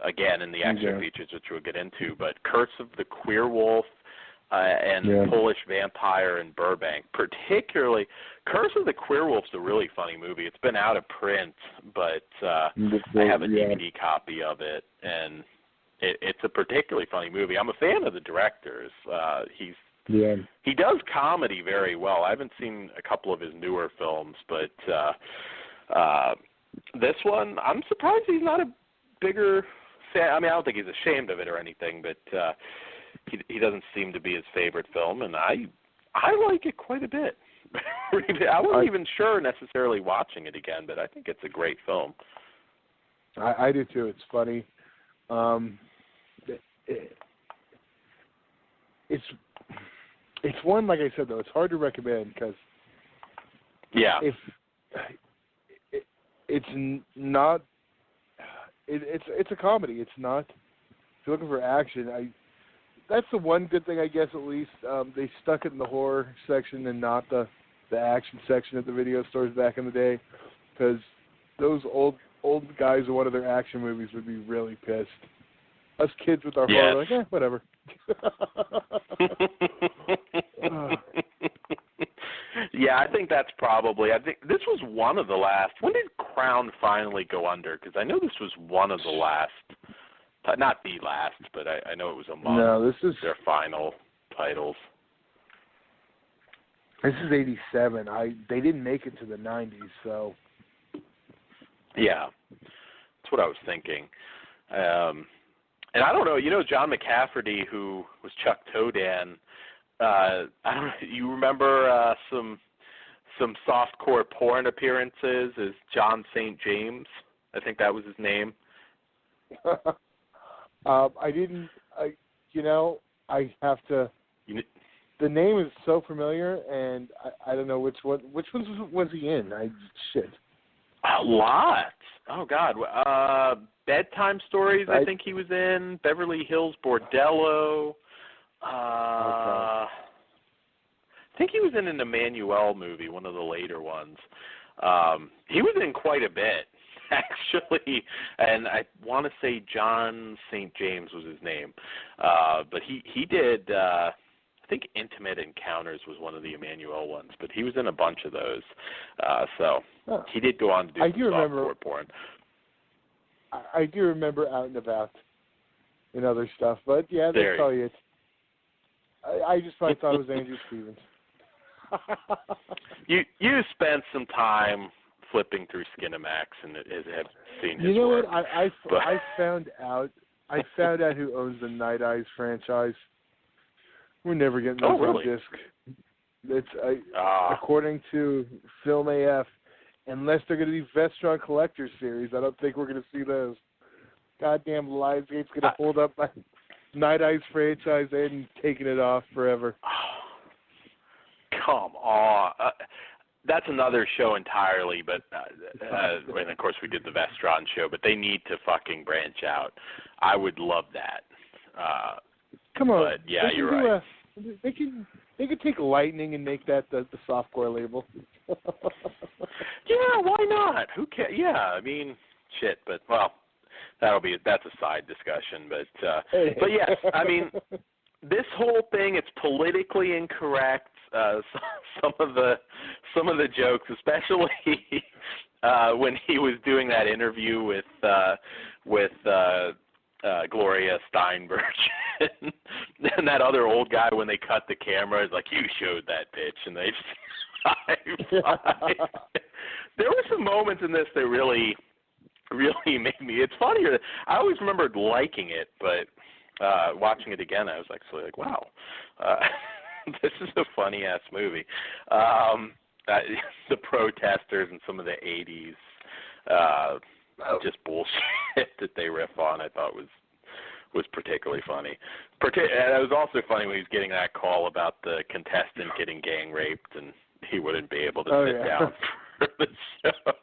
again in the extra features, which we'll get into. But Curse of the Queer Wolf and Polish Vampire in Burbank, particularly Curse of the Queer Wolf's a really funny movie. It's been out of print, but I have a DVD copy of it, and it's a particularly funny movie. I'm a fan of the director's. He does comedy very well. I haven't seen a couple of his newer films, but this one, I'm surprised he's not a bigger fan. I mean, I don't think he's ashamed of it or anything, but he doesn't seem to be his favorite film, and I like it quite a bit. I wasn't even sure necessarily watching it again, but I think it's a great film. I do too. It's funny. It's one, like I said, though, it's hard to recommend because it's not. It's a comedy. It's not. If you're looking for action, that's the one good thing, I guess. At least they stuck it in the horror section and not the action section at the video stores back in the day, because those old guys who wanted their action movies would be really pissed. Us kids with our horror, like, whatever. Yeah, I think that's probably. I think this was one of the last. When did Crown finally go under? Because I know this was one of the last. Not the last, but I know it was among their final titles. This is 87. They didn't make it to the 90s, so. Yeah. That's what I was thinking. And I don't know, John McCafferty, who was Chuck Todan. I don't know, you remember some softcore porn appearances as John St. James? I think that was his name. I didn't. I have to. The name is so familiar, and I don't know which ones was he in? Shit. A lot. Oh God. Bedtime Stories. I think he was in Beverly Hills Bordello. Okay. I think he was in an Emmanuel movie, one of the later ones. He was in quite a bit, actually, and I want to say John St. James was his name. But he did, I think Intimate Encounters was one of the Emmanuel ones, but he was in a bunch of those. He did go on to do some softcore porn. I do remember Out and About and other stuff, but yeah, that's probably it. I just probably thought it was Andrew Stevens. You spent some time flipping through Skinamax and have seen his work. You know what? I found out who owns the Night Eyes franchise. We're never getting those on disc. It's according to Film AF, unless they're going to be Vestron Collector Series, I don't think we're going to see those. Goddamn Lionsgate's going to hold up my Night Eyes franchise and taking it off forever. Come on. That's another show entirely, but and of course we did the Vestron show, but they need to fucking branch out. I would love that. Come on. But yeah, you're right. They could take Lightning and make that the softcore label. Yeah, why not? Who cares? Yeah, I mean, shit, but well, that's a side discussion, but yes, I mean, this whole thing, it's politically incorrect. Some of the jokes, especially when he was doing that interview with Gloria Steinberg and that other old guy, when they cut the camera, is like, you showed that bitch, and they just high-five. There were some moments in this that really made me. It's funnier. I always remembered liking it, but watching it again, I was actually like, wow, this is a funny ass movie. The protesters and some of the '80s just bullshit that they riff on, I thought was particularly funny. And it was also funny when he was getting that call about the contestant getting gang raped and he wouldn't be able to sit down for the show.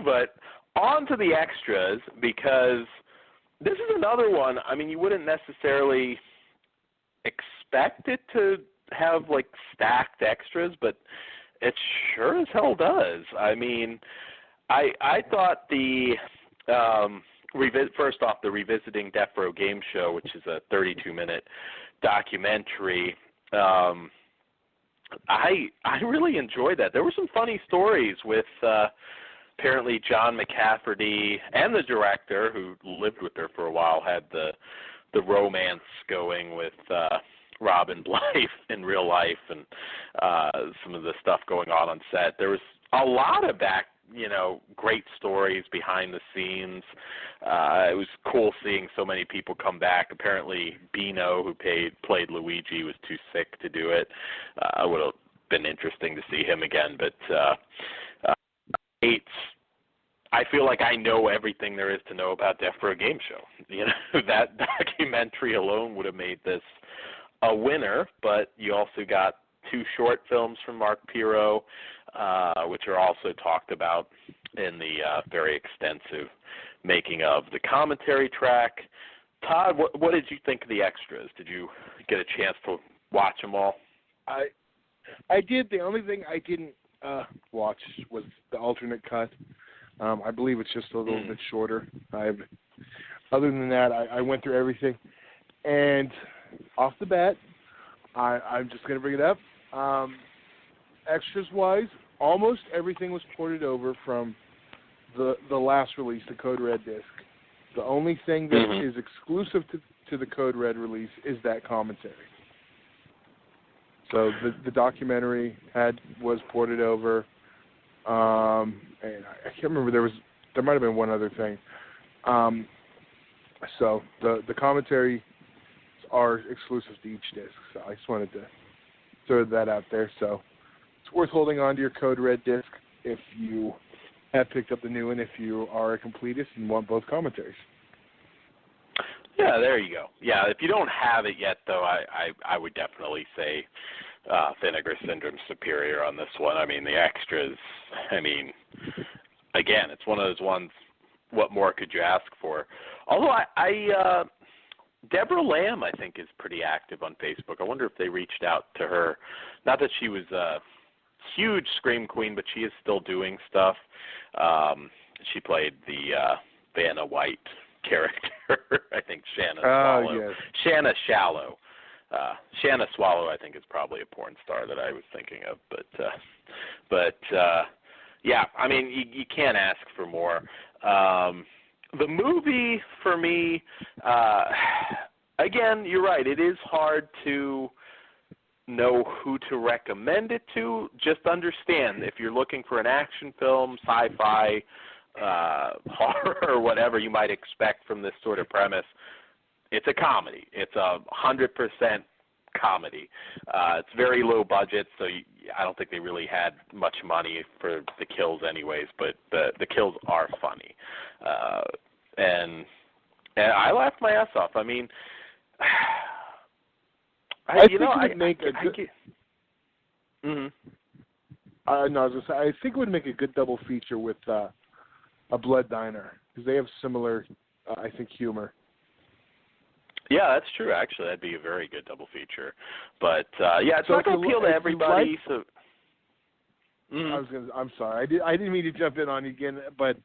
But on to the extras, because this is another one. I mean, you wouldn't necessarily expect it to have like stacked extras, but it sure as hell does. I mean, I thought the first off, the Revisiting Death Row Game Show, which is a 32-minute documentary, I really enjoyed that. There were some funny stories with apparently John McCafferty and the director, who lived with her for a while, had the romance going with Robin Blythe in real life, and some of the stuff going on set. There was a lot of great stories behind the scenes. It was cool seeing so many people come back. Apparently Bino, who played Luigi, was too sick to do it. It would have been interesting to see him again, but I feel like I know everything there is to know about Death Row Game Show. That documentary alone would have made this a winner, but you also got 2 short films from Mark Pirro, which are also talked about in the very extensive making of. The commentary track. Todd, what did you think of the extras? Did you get a chance to watch them all? I did. The only thing I didn't watch was the alternate cut. I believe it's just a little bit shorter. Other than that, I went through everything. And off the bat, I'm just going to bring it up. Extras-wise, almost everything was ported over from the last release, the Code Red disc. The only thing that is exclusive to the Code Red release is that commentary. So the documentary was ported over, and I can't remember, there was there might have been one other thing. So the commentaries are exclusive to each disc. So I just wanted to throw that out there. So it's worth holding on to your Code Red disc if you have picked up the new one, if you are a completist and want both commentaries. Yeah, there you go. Yeah, if you don't have it yet, though, I would definitely say Vinegar Syndrome's superior on this one. I mean, the extras, again, it's one of those ones, what more could you ask for? Although Deborah Lamb, I think, is pretty active on Facebook. I wonder if they reached out to her. Not that she was a huge Scream Queen, but she is still doing stuff. She played the Vanna White character, I think Shanna Swallow. Yes. Shanna Shallow. Shanna Swallow, I think, is probably a porn star that I was thinking of. But yeah, I mean, you can't ask for more. The movie, for me, again, you're right. It is hard to know who to recommend it to. Just understand, if you're looking for an action film, sci-fi, horror, or whatever you might expect from this sort of premise, it's a comedy. It's 100% comedy. It's very low budget, so I don't think they really had much money for the kills anyways, but the kills are funny. And I laughed my ass off. I mean, I think it would make a good double feature with a Blood Diner, because they have similar, I think, humor. Yeah, that's true. Actually, that'd be a very good double feature. But yeah, it's not going to appeal to everybody. I'm sorry. I didn't mean to jump in on you again, but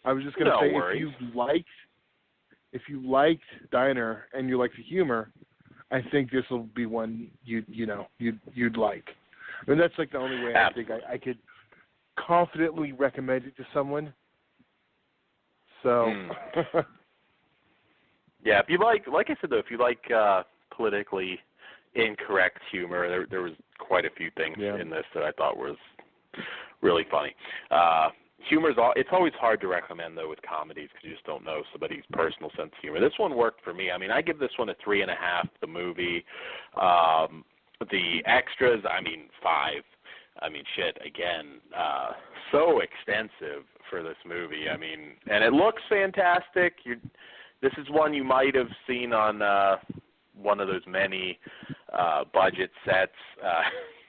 I was just going to say, if you liked Diner and you like the humor, I think this will be one you'd like. I mean, that's like the only way I think I could confidently recommend it to someone. So. Yeah, if you like I said, though, if you like politically incorrect humor, there was quite a few things in this that I thought was really funny. It's always hard to recommend, though, with comedies, because you just don't know somebody's personal sense of humor. This one worked for me. I mean, I give this one a 3.5, the movie. The extras, 5. I mean, shit, again, so extensive for this movie. I mean, and it looks fantastic. This is one you might have seen on one of those many budget sets.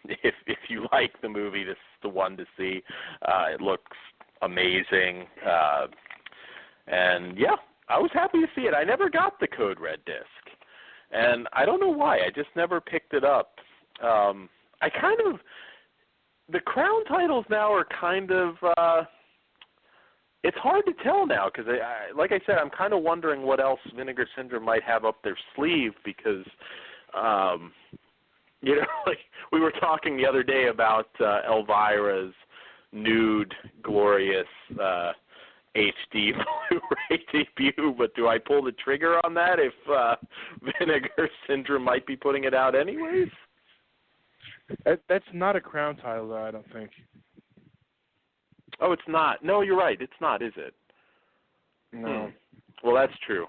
If you like the movie, this is the one to see. It looks amazing. And, yeah, I was happy to see it. I never got the Code Red disc. And I don't know why. I just never picked it up. The Crown titles now are kind of... it's hard to tell now, because, like I said, I'm kind of wondering what else Vinegar Syndrome might have up their sleeve, because, like we were talking the other day about Elvira's nude, glorious HD Blu-ray debut, but do I pull the trigger on that if Vinegar Syndrome might be putting it out anyways? That's not a Crown title, though, I don't think. Oh, it's not. No, you're right. It's not, is it? No. Well, that's true.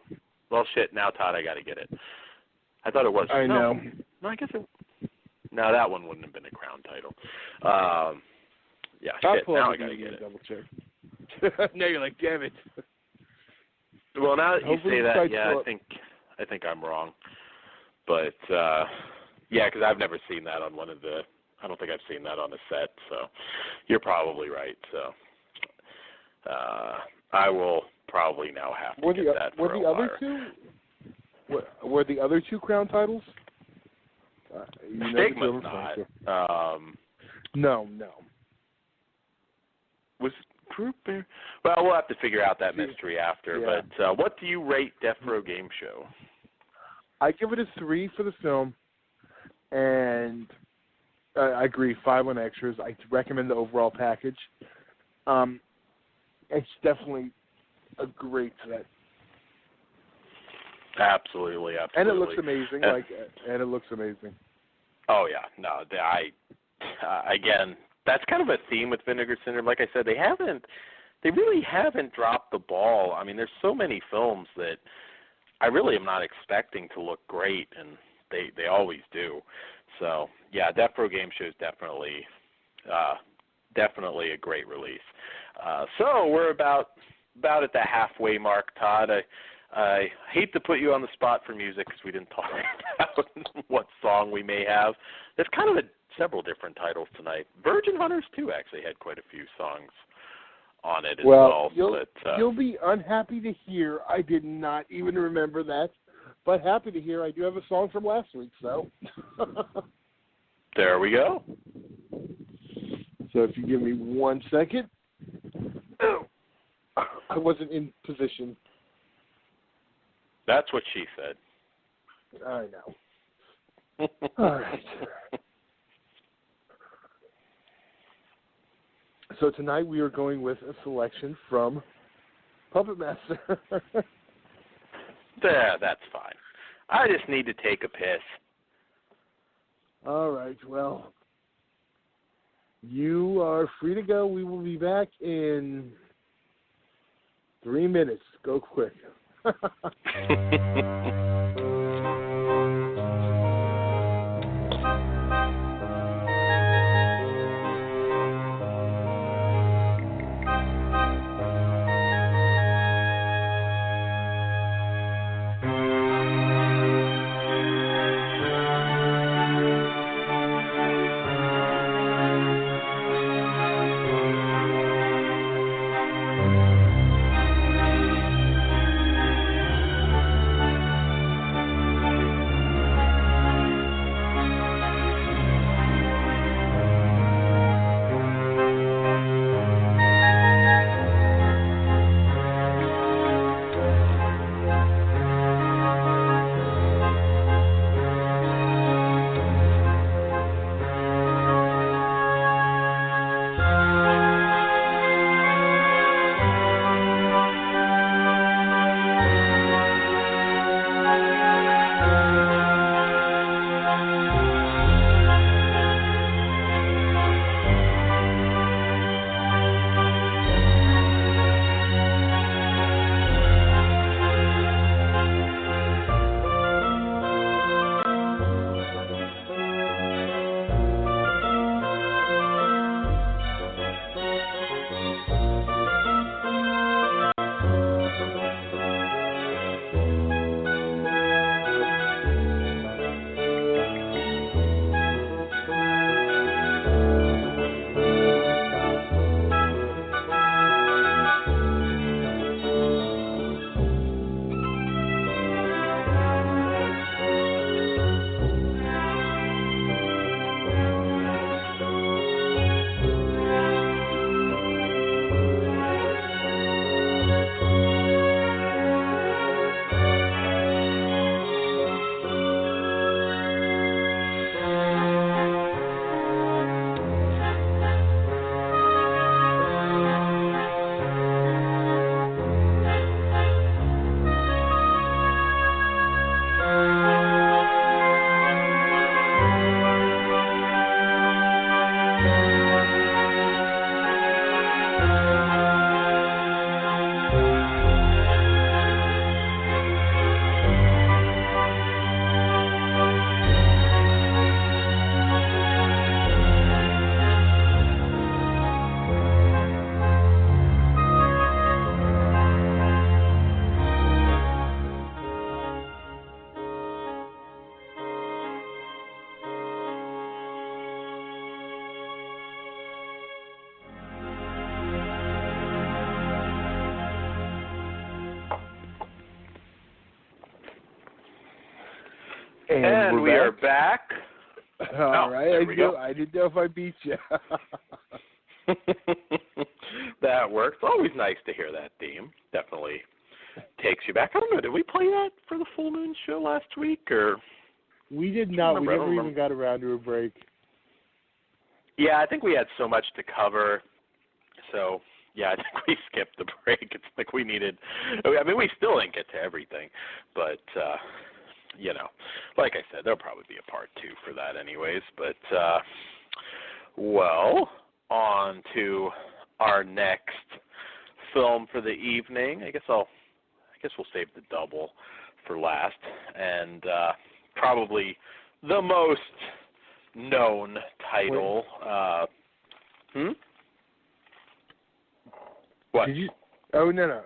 Well, shit. Now, Todd, I got to get it. I thought it was. I know. No, I guess it. No, that one wouldn't have been a Crown title. Yeah, shit. Now I got to get it. Double check. Now you're like, damn it. Well, now that you say that, yeah, I think I'm wrong. But yeah, because I've never seen that on one of the. I don't think I've seen that on a set, so you're probably right. So I will probably now have to get that for a while. Were the other two Crown titles? Stigma's not. No. Was Group Bear? Well, we'll have to figure out that mystery after. Yeah. But what do you rate Death Row Game Show? I give it a 3 for the film, and I agree, 5 on extras. I recommend the overall package. It's definitely a great set. Absolutely. And it looks amazing. And it looks amazing. Oh yeah, no. Again, that's kind of a theme with Vinegar Syndrome. Like I said, they haven't they really haven't dropped the ball. I mean, there's so many films that I really am not expecting to look great, and they always do. So, yeah, Death Row Game Show is definitely a great release. So we're about at the halfway mark, Todd. I hate to put you on the spot for music because we didn't talk about what song we may have. There's kind of several different titles tonight. Virgin Hunters 2 actually had quite a few songs on it as well. You'll be unhappy to hear I did not even remember that, but happy to hear I do have a song from last week, so. There we go. So if you give me 1 second. I wasn't in position. That's what she said. I know. All right. So tonight we are going with a selection from Puppet Master. That's fine. I just need to take a piss. All right. Well, you are free to go. We will be back in 3 minutes. Go quick. And we are back. All right. I didn't know if I beat you. That works. Always nice to hear that theme. Definitely takes you back. I don't know. Did we play that for the Full Moon show last week, or? We did not. We never even got around to a break. Yeah, I think we had so much to cover. So, yeah, I think we skipped the break. It's like we needed. I mean, we still didn't get to everything, but. You know, like I said, there'll probably be a part 2 for that anyways. But, well, on to our next film for the evening. I guess we'll save the double for last, and probably the most known title. What? Did you? Oh no!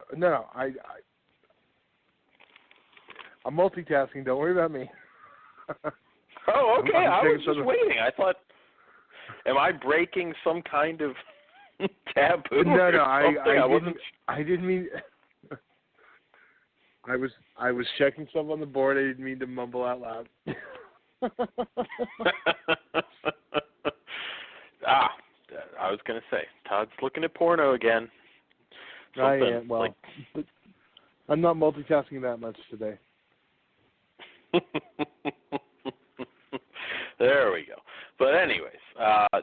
I'm multitasking. Don't worry about me. Oh, okay. I was just something. waiting. I thought, am I breaking some kind of taboo? No, I didn't mean. I was checking stuff on the board. I didn't mean to mumble out loud. I was gonna say, Todd's looking at porno again. I am. Well, but I'm not multitasking that much today. There we go. But anyways,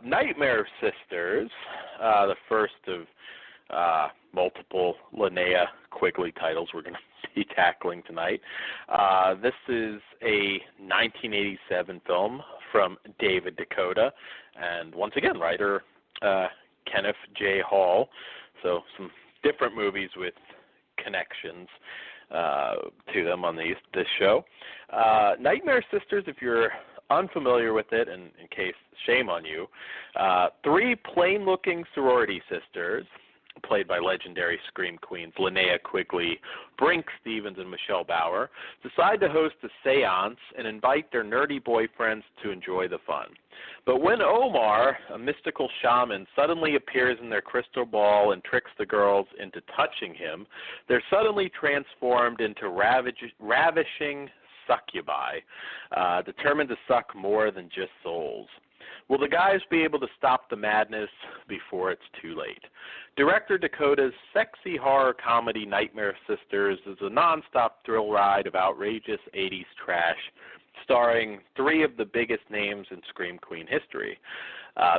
Nightmare Sisters, the first of multiple Linnea Quigley titles we're going to be tackling tonight. This is a 1987 film from David Dakota, and once again, writer Kenneth J. Hall. So some different movies with connections to them on this show. Nightmare Sisters, if you're unfamiliar with it, and in case, shame on you, three plain-looking sorority sisters, played by legendary scream queens Linnea Quigley, Brink Stevens, and Michelle Bauer, decide to host a seance and invite their nerdy boyfriends to enjoy the fun. But when Omar, a mystical shaman, suddenly appears in their crystal ball and tricks the girls into touching him, they're suddenly transformed into ravishing succubi, determined to suck more than just souls. Will the guys be able to stop the madness before it's too late? Director Dakota's sexy horror comedy Nightmare Sisters is a nonstop thrill ride of outrageous 80s trash, starring three of the biggest names in Scream Queen history.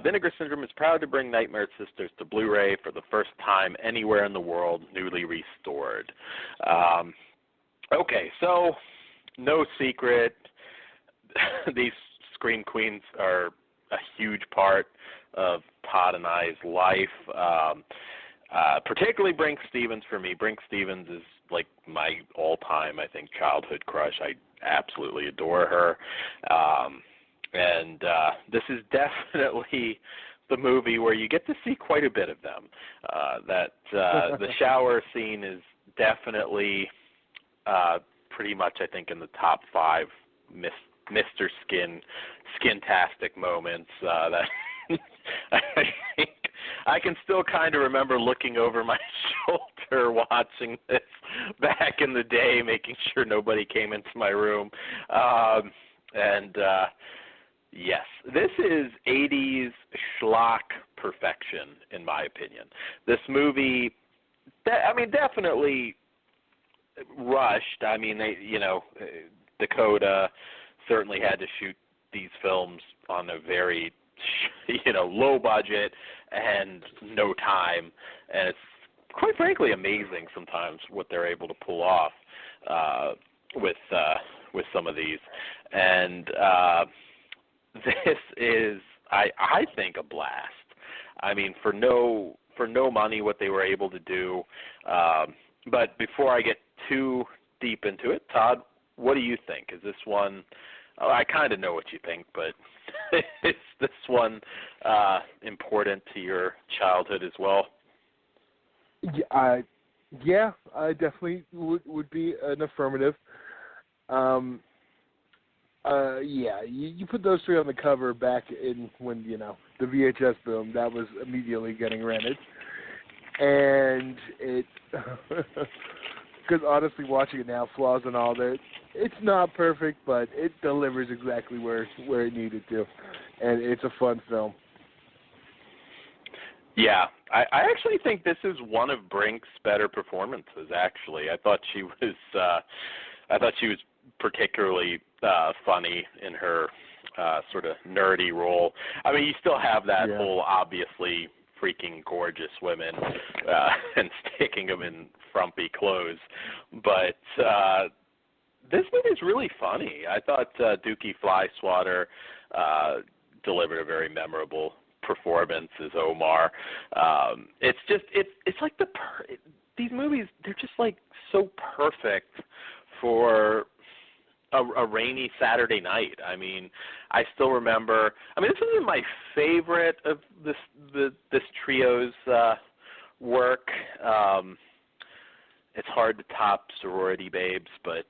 Vinegar Syndrome is proud to bring Nightmare Sisters to Blu-ray for the first time anywhere in the world, newly restored. Okay, so no secret, these Scream Queens are a huge part of Todd and I's life, particularly Brink Stevens for me. Brink Stevens is like my all-time, I think, childhood crush. I absolutely adore her. And this is definitely the movie where you get to see quite a bit of them. The shower scene is definitely pretty much, I think, in the top 5 Mr. Skin-tastic moments that I think I can still kind of remember looking over my shoulder watching this back in the day, making sure nobody came into my room. Yes, this is 80s schlock perfection, in my opinion. This movie, definitely rushed. I mean, Dakota certainly had to shoot these films on a very, low budget and no time, and it's quite frankly amazing sometimes what they're able to pull off with some of these. And this is, I think, a blast. I mean, for no money, what they were able to do. But before I get too deep into it, Todd, what do you think? Is this one? Oh, I kind of know what you think, but is this one important to your childhood as well? Yeah, I definitely would be an affirmative. You put those three on the cover back in when, the VHS boom, that was immediately getting rented. And it, because honestly, watching it now, flaws and all that, it's not perfect, but it delivers exactly where it needed to. And it's a fun film. Yeah, I actually think this is one of Brink's better performances. Actually, I thought she was particularly funny in her sort of nerdy role. I mean, you still have that whole obviously freaking gorgeous women and sticking them in frumpy clothes, but this movie is really funny. I thought Dookie Flyswatter delivered a very memorable performance as Omar. It's like these movies, they're just like so perfect for a rainy Saturday night. I mean, I still remember. I mean, this isn't my favorite of this trio's work. It's hard to top Sorority Babes, but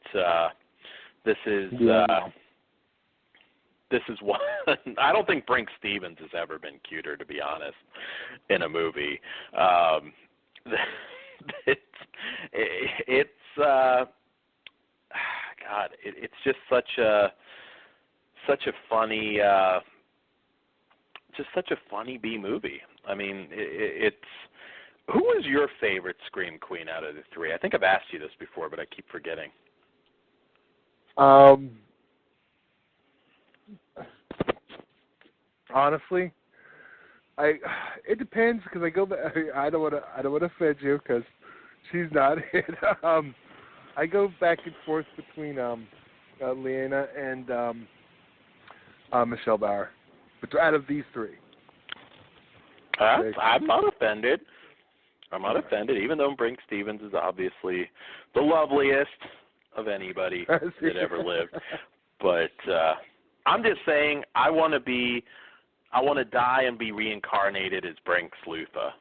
this is one. I don't think Brink Stevens has ever been cuter, to be honest, in a movie. It's just such a funny, B movie. I mean, it's. Who was your favorite Scream Queen out of the three? I think I've asked you this before, but I keep forgetting. Honestly, it depends because I go back. I don't want to offend you because she's not it. I go back and forth between Leanna and Michelle Bauer, but out of these three, I'm not offended. Even though Brink Stevens is obviously the loveliest of anybody that ever lived. But I'm just saying, I want to die and be reincarnated as Brink Slutha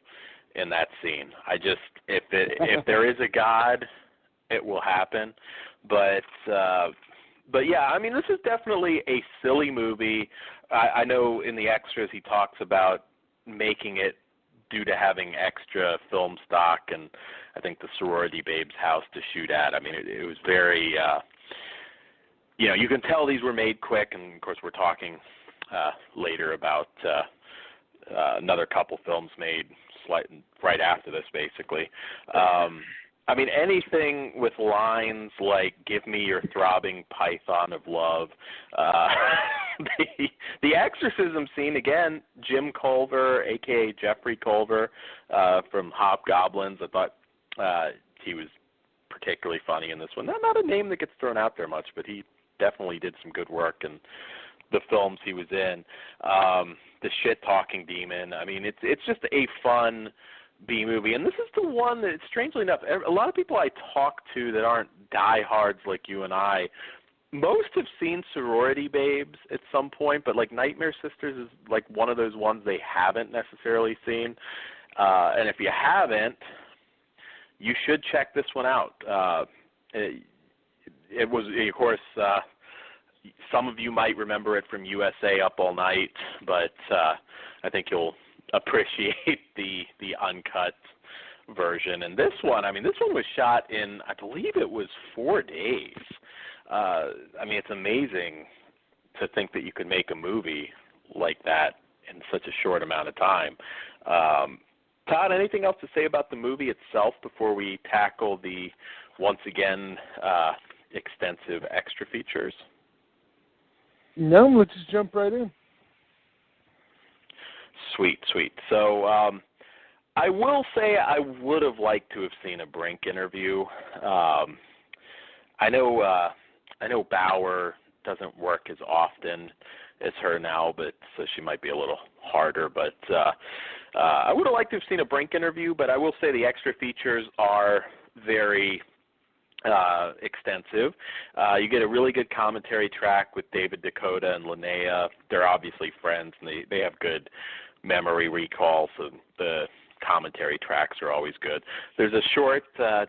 in that scene. If there is a God, it will happen. But yeah, I mean, this is definitely a silly movie. I know in the extras he talks about making it due to having extra film stock and I think the Sorority Babes house to shoot at. I mean, it was very, you can tell these were made quick, and of course we're talking later about another couple films made right after this, basically. I mean, anything with lines like "Give me your throbbing python of love," the exorcism scene again. Jim Culver, aka Jeffrey Culver, from Hobgoblins. I thought he was particularly funny in this one. Not a name that gets thrown out there much, but he definitely did some good work in the films he was in. The shit-talking demon. I mean, it's just a fun B movie, and this is the one that, strangely enough, a lot of people I talk to that aren't diehards like you and I, most have seen Sorority Babes at some point, but like Nightmare Sisters is like one of those ones they haven't necessarily seen. And if you haven't, you should check this one out. It was, of course, some of you might remember it from USA Up All Night, but I think you'll appreciate the uncut version. And this one was shot in, I believe it was 4 days. I mean, it's amazing to think that you could make a movie like that in such a short amount of time. Todd, anything else to say about the movie itself before we tackle the, once again, extensive extra features? No, let's just jump right in. Sweet. So I will say I would have liked to have seen a Brink interview. I know Bauer doesn't work as often as her now, but so she might be a little harder. But I would have liked to have seen a Brink interview, but I will say the extra features are very extensive. You get a really good commentary track with David Dakota and Linnea. They're obviously friends, and they have good memory recall, so the commentary tracks are always good. There's a short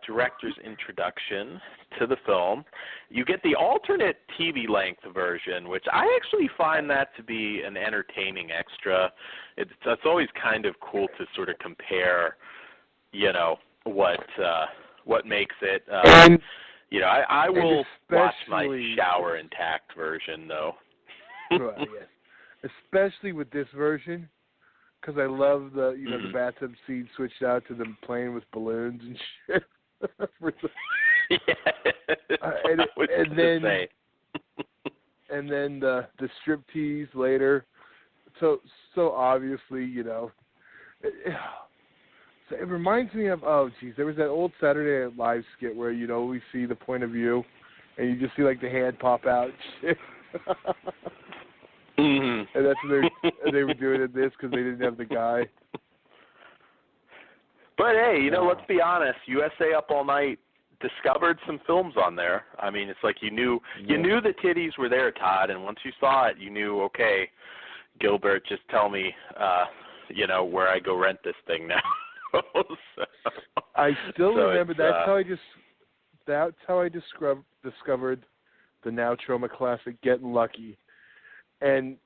director's introduction to the film. You get the alternate TV-length version, which I actually find that to be an entertaining extra. It's always kind of cool to sort of compare, what makes it. I will watch my shower intact version, though. Right, yes. Especially with this version, because I love the the bathtub scene switched out to them playing with balloons and shit. And then the striptease later. So obviously, So it reminds me of, there was that old Saturday Night Live skit where we see the point of view, and you just see like the hand pop out. And shit. Mm-hmm. And that's what they were doing in this because they didn't have the guy. But hey, let's be honest. USA Up All Night discovered some films on there. I mean, it's like you knew the titties were there, Todd, and once you saw it, you knew, okay, Gilbert, just tell me, where I go rent this thing now. I still remember that's how I discovered the now Trauma classic, Getting Lucky, and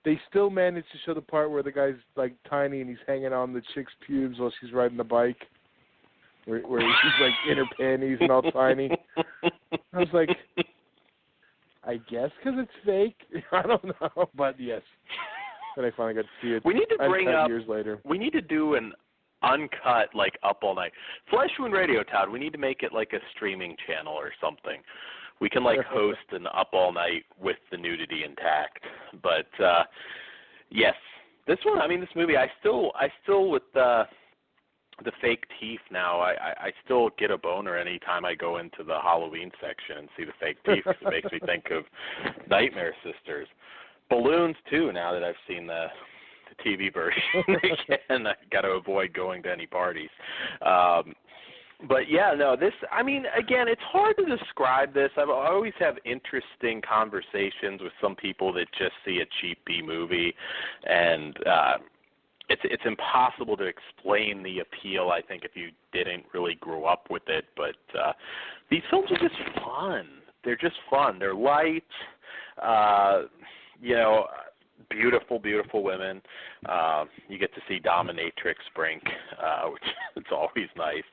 they still managed to show the part where the guy's like tiny and he's hanging on the chick's pubes while she's riding the bike, where she's like in her panties and all tiny. I was like, I guess because it's fake. I don't know, but yes. Then I finally got to see it. We need to bring up years later. We need to do an uncut, like, Up All Night. Flesh Wound Radio, Todd, we need to make it like a streaming channel or something. We can, like, host an Up All Night with the nudity intact. But, yes, this movie, I still with the fake teeth now, I still get a boner anytime I go into the Halloween section and see the fake teeth. It makes me think of Nightmare Sisters. Balloons, too, now that I've seen the TV version. Again, I got to avoid going to any parties. But yeah, no, this, again, it's hard to describe this. I always have interesting conversations with some people that just see a cheap B movie, and it's impossible to explain the appeal, I think, if you didn't really grow up with it. But these films are just fun. They're just fun. They're light, beautiful, beautiful women. You get to see Dominatrix Brink, which is always nice.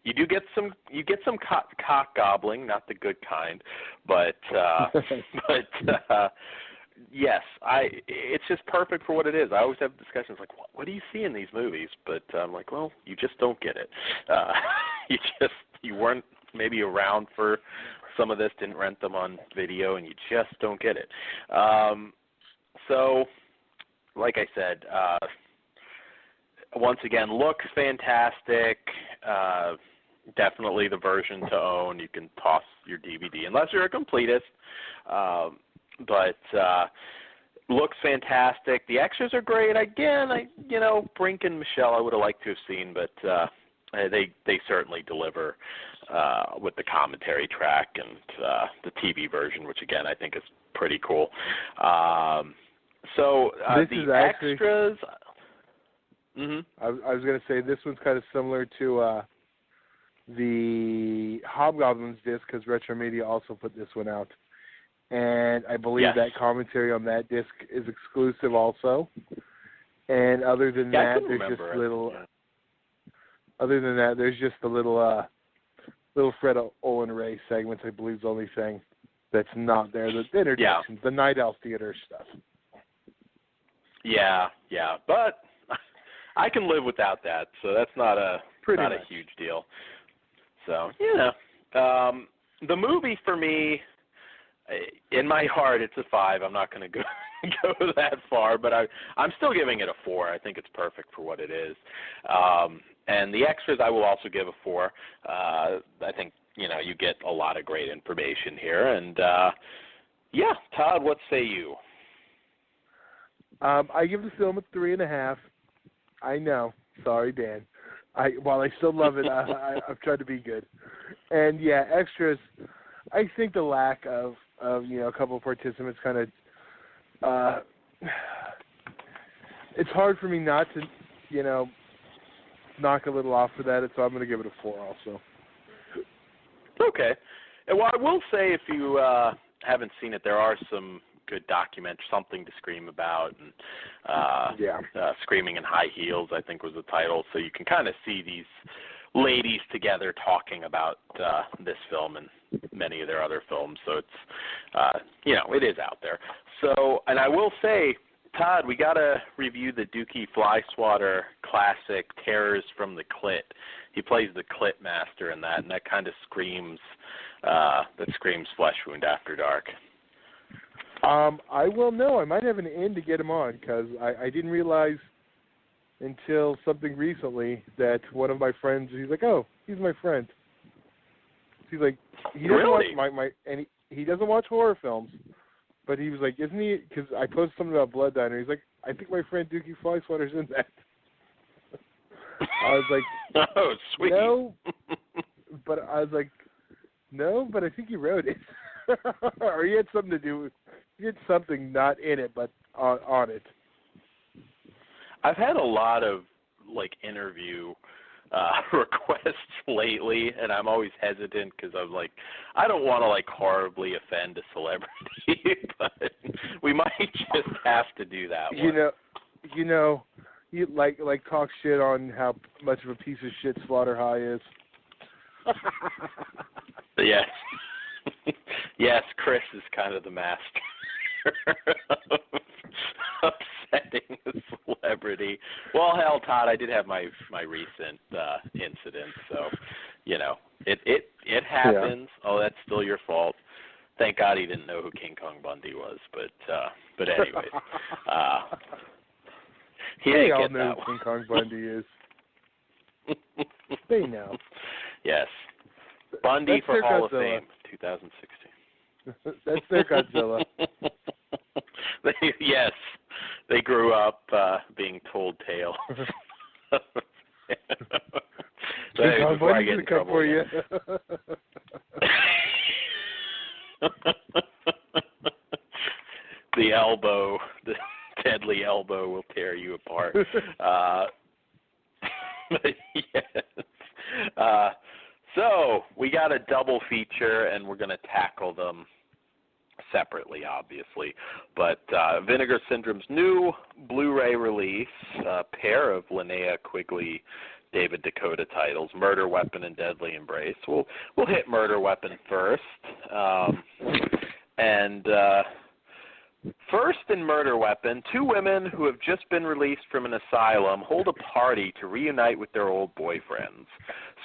You get some cock gobbling, not the good kind, but yes, it's just perfect for what it is. I always have discussions like, what do you see in these movies? But I'm like, well, you just don't get it. You weren't maybe around for some of this, didn't rent them on video, and you just don't get it. So, like I said, once again, looks fantastic. Definitely the version to own. You can toss your DVD unless you're a completist. But looks fantastic. The extras are great. Again, Brink and Michelle I would have liked to have seen, but they certainly deliver with the commentary track and the TV version, which again I think is pretty cool. So the extras. I was going to say this one's kind of similar to the Hobgoblins disc because Retro Media also put this one out, and I believe that commentary on that disc is exclusive also. And other than that, there's just little. Other than that, there's just the little Fred Olin Ray segments. I believe is the only thing that's not there. The introductions, the Night Owl Theater stuff. Yeah, but I can live without that, so that's not a huge deal. So the movie for me, in my heart, it's a 5. I'm not going to go that far, but I'm still giving it a 4. I think it's perfect for what it is. And the extras, I will also give a 4. I think you get a lot of great information here, and Todd, what say you? I give the film a 3.5. I know. Sorry, Dan. While I still love it, I've tried to be good. And extras. I think the lack of a couple of participants kind of it's hard for me not to knock a little off for that. So I'm going to give it a 4 also. Okay. Well, I will say if you haven't seen it, there are some good documentaries, Something to Scream About, and Screaming in High Heels, I think was the title. So you can kind of see these ladies together talking about this film and many of their other films. So it's, it is out there. So, and I will say, Todd, we got to review the Dookie Flyswatter classic, Terrors from the Clit. He plays the Clit Master in that, and that kind of screams Flesh Wound After Dark. I will know. I might have an in to get him on because I didn't realize until something recently that one of my friends, he's like, oh, he's my friend. He's like, he doesn't watch he doesn't watch horror films, But he was like, isn't he? Because I posted something about Blood Diner. He's like, I think my friend Dookie Flyswatter's in that. I was like, oh, sweet. No, but I was like, no, but I think he wrote it. Or he had something to do with, he had something not in it, but on it. I've had a lot of, interview requests lately, and I'm always hesitant because I'm like, I don't want to, horribly offend a celebrity, but we might just have to do that one. You talk shit on how much of a piece of shit Slaughter High is. Yes. Yes, Chris is kind of the master of upsetting a celebrity. Well, hell, Todd, I did have my recent incident, so, it happens. Yeah. Oh, that's still your fault. Thank God he didn't know who King Kong Bundy was, but anyways. He they all get know that who King Kong Bundy is. They know. Yes. Bundy That's for Hall Godzilla. of Fame, 2016. That's their Godzilla. Yes. They grew up being told tales. So anyways, before I get in trouble for you. The elbow, the deadly elbow will tear you apart. But yes. So we got a double feature, and we're going to tackle them separately, obviously. But Vinegar Syndrome's new Blu-ray release, a pair of Linnea Quigley, David Dakota titles, Murder Weapon and Deadly Embrace. We'll hit Murder Weapon first. First in Murder Weapon, two women who have just been released from an asylum hold a party to reunite with their old boyfriends.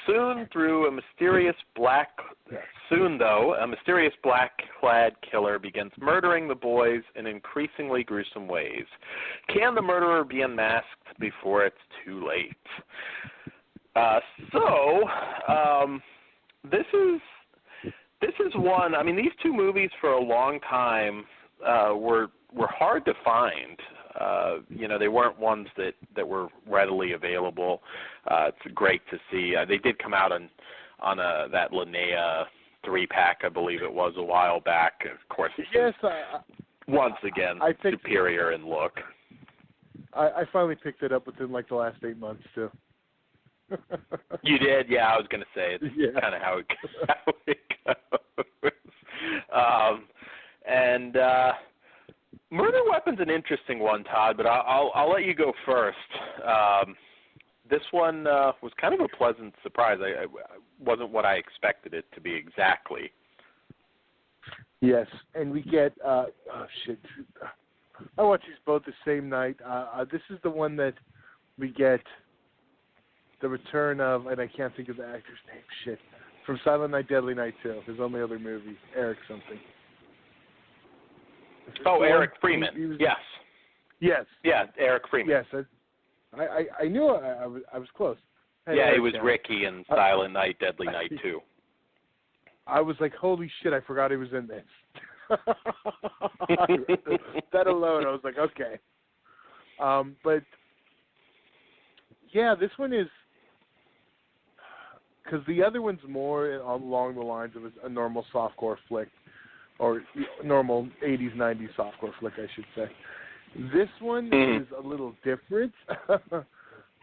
Soon, a mysterious black-clad killer begins murdering the boys in increasingly gruesome ways. Can the murderer be unmasked before it's too late? This is one. I mean, these two movies for a long time were hard to find. They weren't ones that were readily available. It's great to see. They did come out on that Linnea 3-pack, I believe it was, a while back. Of course, once again superior in look. I finally picked it up within the last 8 months too. You did? Yeah, I was going to say it's kind of how it goes. Murder Weapon's an interesting one, Todd, but I'll let you go first. This one was kind of a pleasant surprise. I wasn't what I expected it to be exactly. Yes, and we get I watched these both the same night. This is the one that we get the return of, and I can't think of the actor's name. From Silent Night, Deadly Night 2, his only other movie, Eric something. Oh, Eric Freeman. Yes. Yes. Yeah, Eric Freeman. Yes. I knew I was close. Yeah, he was Ricky in Silent Night, Deadly Night 2. I was like, holy shit, I forgot he was in this. That alone, I was like, okay. But, yeah, this one is, because the other one's more along the lines of a normal softcore flick, or normal 80s, 90s softcore flick, I should say. This one is a little different.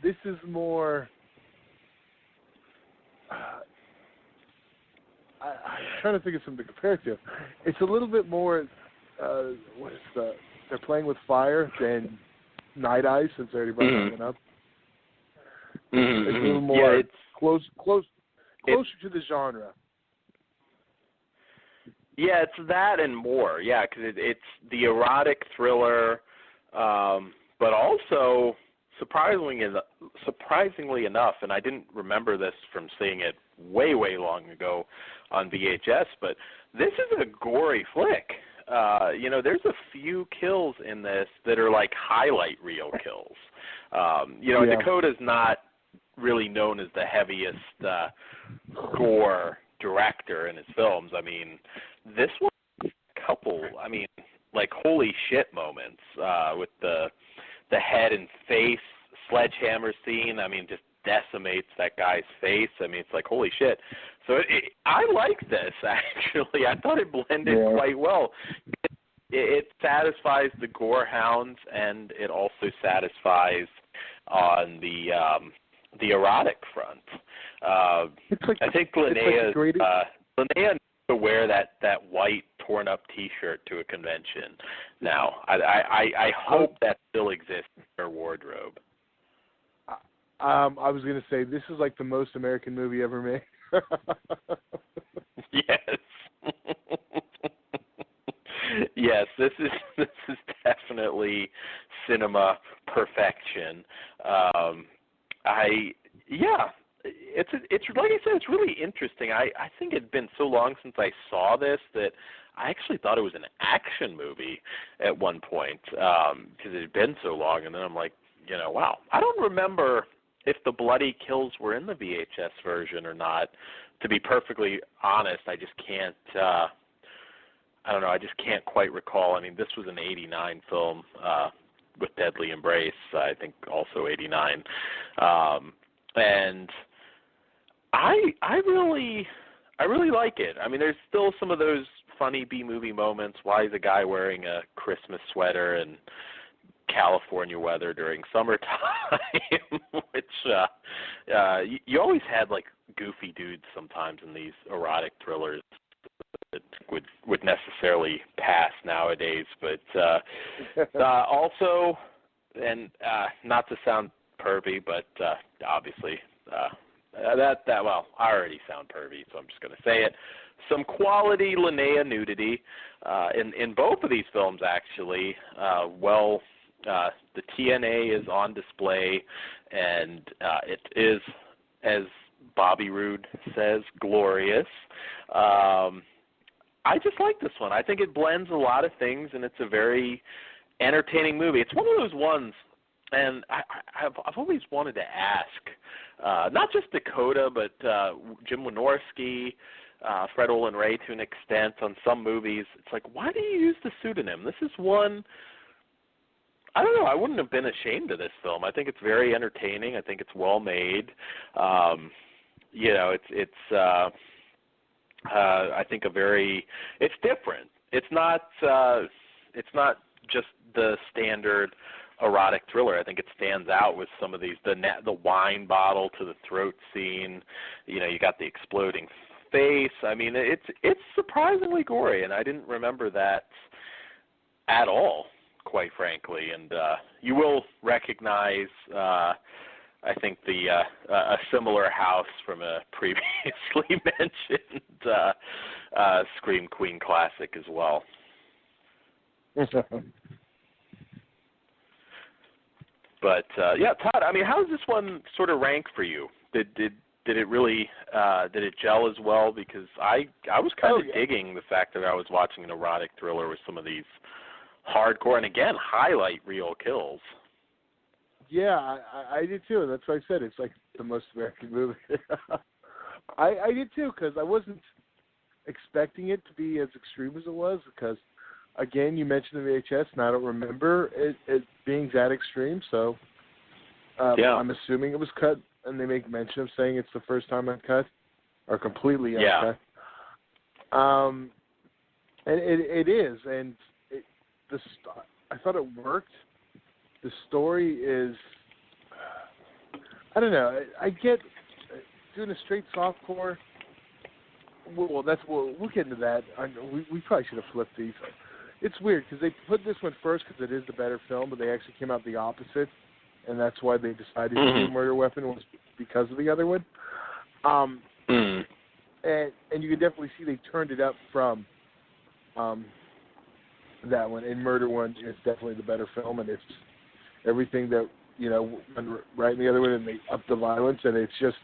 This is more, I'm trying to think of something to compare it to. It's a little bit more, they're playing with fire than Night Eyes, since I already brought that one up. It's a little more closer to the genre. Yeah, it's that and more. Yeah, because it's the erotic thriller, but also surprisingly enough, and I didn't remember this from seeing it way long ago on VHS, but this is a gory flick. There's a few kills in this that are like highlight reel kills. Dakota's not really known as the heaviest gore director in his films. I mean, this one, like holy shit moments with the head and face sledgehammer scene. I mean, just decimates that guy's face. I mean, it's like holy shit. So I like this actually. I thought it blended quite well. It satisfies the gore hounds, and it also satisfies on the erotic front. I think Linnea needs to wear that white torn up T-shirt to a convention. Now, I hope that still exists in her wardrobe. I was going to say this is like the most American movie ever made. Yes. Yes, this is definitely cinema perfection. It's like I said, it's really interesting. I think it'd been so long since I saw this that I actually thought it was an action movie at one point because it had been so long, and then I'm like, wow. I don't remember if the bloody kills were in the VHS version or not. To be perfectly honest, I just can't. I don't know. I just can't quite recall. I mean, this was an '89 film with Deadly Embrace. I think also '89, and I really like it. I mean, there's still some of those funny B-movie moments. Why is a guy wearing a Christmas sweater in California weather during summertime? Which you always had like goofy dudes sometimes in these erotic thrillers that would necessarily pass nowadays. But also, and not to sound pervy, but obviously well, I already sound pervy, so I'm just going to say it. Some quality Linnea nudity in both of these films, actually. The TNA is on display, and it is, as Bobby Roode says, glorious. I just like this one. I think it blends a lot of things, and it's a very entertaining movie. It's one of those ones, and I've always wanted to ask, not just Dakota, but Jim Wynorski, Fred Olen Ray to an extent on some movies. It's like, why do you use the pseudonym? This is one, I don't know, I wouldn't have been ashamed of this film. I think it's very entertaining. I think it's well made. I think it's different. It's not just the standard erotic thriller. I think it stands out with some of these, the wine bottle to the throat scene. You got the exploding face. I mean, it's surprisingly gory, and I didn't remember that at all, quite frankly. And you will recognize, I think, a similar house from a previously mentioned Scream Queen classic as well. But Todd, I mean, how does this one sort of rank for you? Did it really did it gel as well? Because I was kind of digging the fact that I was watching an erotic thriller with some of these hardcore and again highlight real kills. Yeah, I did too, and that's why I said it's like the most American movie. I did too, because I wasn't expecting it to be as extreme as it was, because, again, you mentioned the VHS, and I don't remember it being that extreme, so I'm assuming it was cut, and they make mention of saying it's the first time uncut, or completely uncut. And it is, and I thought it worked. The story is, I don't know, I get doing a straight softcore. We'll get into that. We probably should have flipped these. It's weird because they put this one first because it is the better film, but they actually came out the opposite, and that's why they decided to do Murder Weapon, was because of the other one. And you can definitely see they turned it up from that one. And Murder One is definitely the better film, and it's everything that went right in the other one, and they upped the violence, and it's just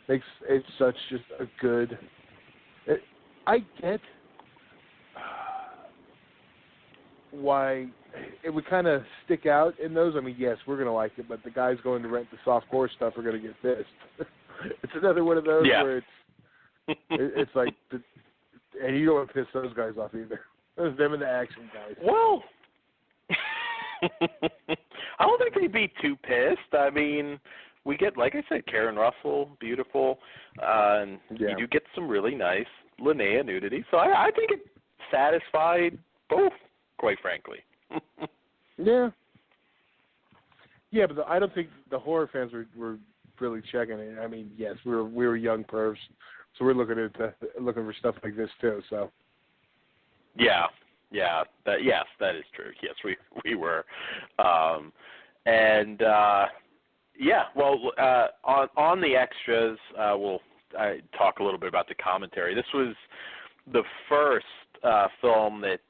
makes it such just a good. I get why it would kind of stick out in those. I mean, yes, we're going to like it, but the guys going to rent the softcore stuff are going to get pissed. It's another one of those where it's like, and you don't want to piss those guys off either. It was them and the action guys. Well, I don't think they'd be too pissed. I mean, we get, like I said, Karen Russell, beautiful, and you do get some really nice Linnea nudity. So I think it satisfied both, quite frankly. Yeah. Yeah, but I don't think the horror fans were really checking it. I mean, yes, we were young pervs, so we're looking for stuff like this too. So. Yeah. That is true. Yes, we were, on the extras, we'll talk a little bit about the commentary. This was the first film that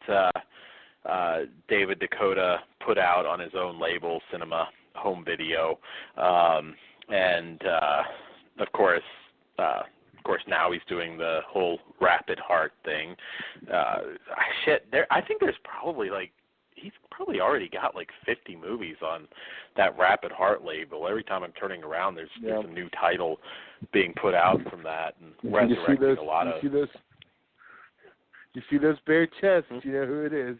David Dakota put out on his own label, Cinema Home Video, and of course, now he's doing the whole Rapid Heart thing. I think there's probably he's probably already got 50 movies on that Rapid Heart label. Every time I'm turning around, there's a new title being put out from that, and resurrecting a lot of. You see those bare chests? You know who it is.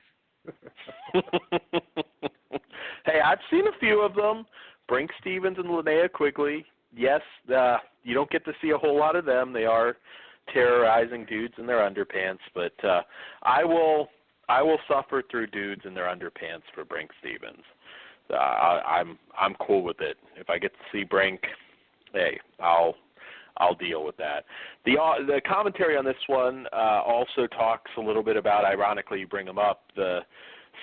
Hey, I've seen a few of them. Brink Stevens and Linnea Quigley. Yes, you don't get to see a whole lot of them. They are terrorizing dudes in their underpants, but I will suffer through dudes in their underpants for Brink Stevens. I'm cool with it. If I get to see Brink, hey, I'll deal with that. The commentary on this one also talks a little bit about, ironically, you bring them up, the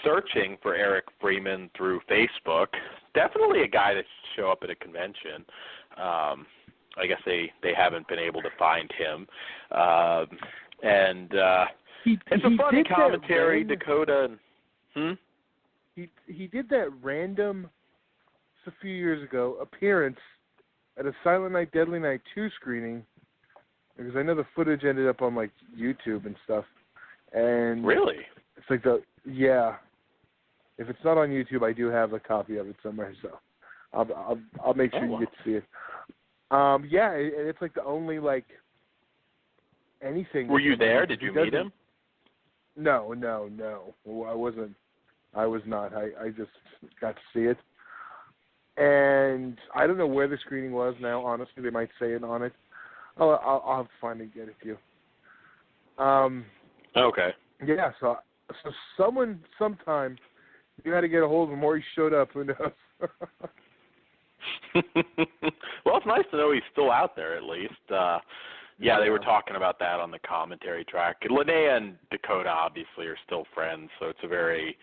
searching for Eric Freeman through Facebook. Definitely a guy that should show up at a convention. I guess they haven't been able to find him. It's a funny commentary, Dakota. He did that random, a few years ago, appearance at a Silent Night, Deadly Night 2 screening, because I know the footage ended up on YouTube and stuff. And really? It's if it's not on YouTube, I do have a copy of it somewhere, so I'll make sure you get to see it. It's the only anything. Were you there? Did you meet him? No. I wasn't. I was not. I just got to see it. And I don't know where the screening was now, honestly. They might say it on it. I'll have to find it and get it to you. Okay. Yeah, so sometime, you had to get a hold of him or he showed up. Who knows? Well, it's nice to know he's still out there at least. They were talking about that on the commentary track. Linnea and Dakota obviously are still friends, so it's a very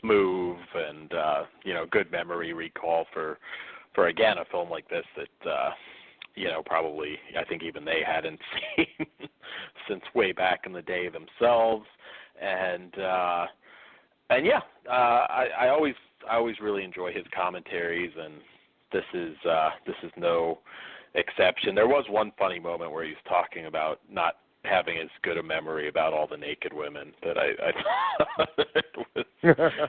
smooth and good memory recall for again a film like this that probably I think even they hadn't seen since way back in the day themselves. I always really enjoy his commentaries, and this is no exception. There was one funny moment where he was talking about not having as good a memory about all the naked women that I thought it was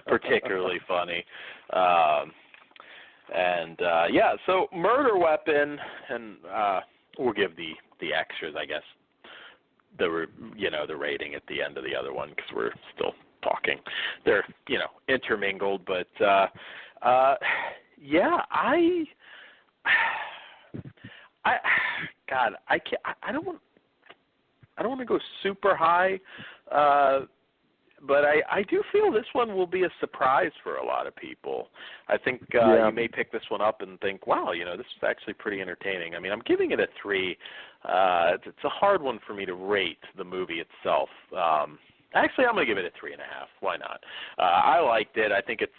particularly funny. So Murder Weapon, and we'll give the extras, I guess, the rating at the end of the other one because we're still talking. They're intermingled, but I don't want to go super high, but I do feel this one will be a surprise for a lot of people. I think you may pick this one up and think, wow, this is actually pretty entertaining. I mean, I'm giving it a 3. It's a hard one for me to rate the movie itself. Actually, I'm going to give it a 3.5. Why not? I liked it. I think it's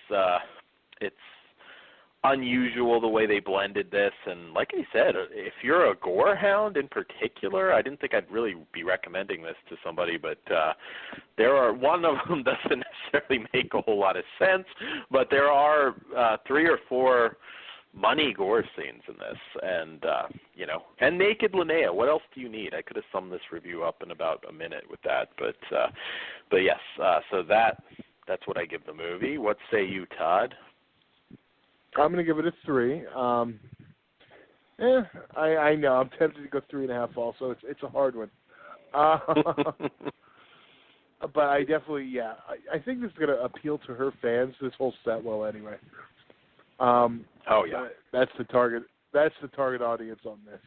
unusual the way they blended this, and like I said, if you're a gore hound in particular, I didn't think I'd really be recommending this to somebody, but one of them doesn't necessarily make a whole lot of sense, but there are 3 or 4 money gore scenes in this, and and naked Linnea. What else do you need? I could have summed this review up in about a minute with that, but yes, so that's what I give the movie. What say you, Todd? I'm going to give it a 3. I know. I'm tempted to go 3.5 also. It's a hard one. but I definitely, I think this is going to appeal to her fans. This whole set will anyway. Oh yeah, that's the target. That's the target audience on this.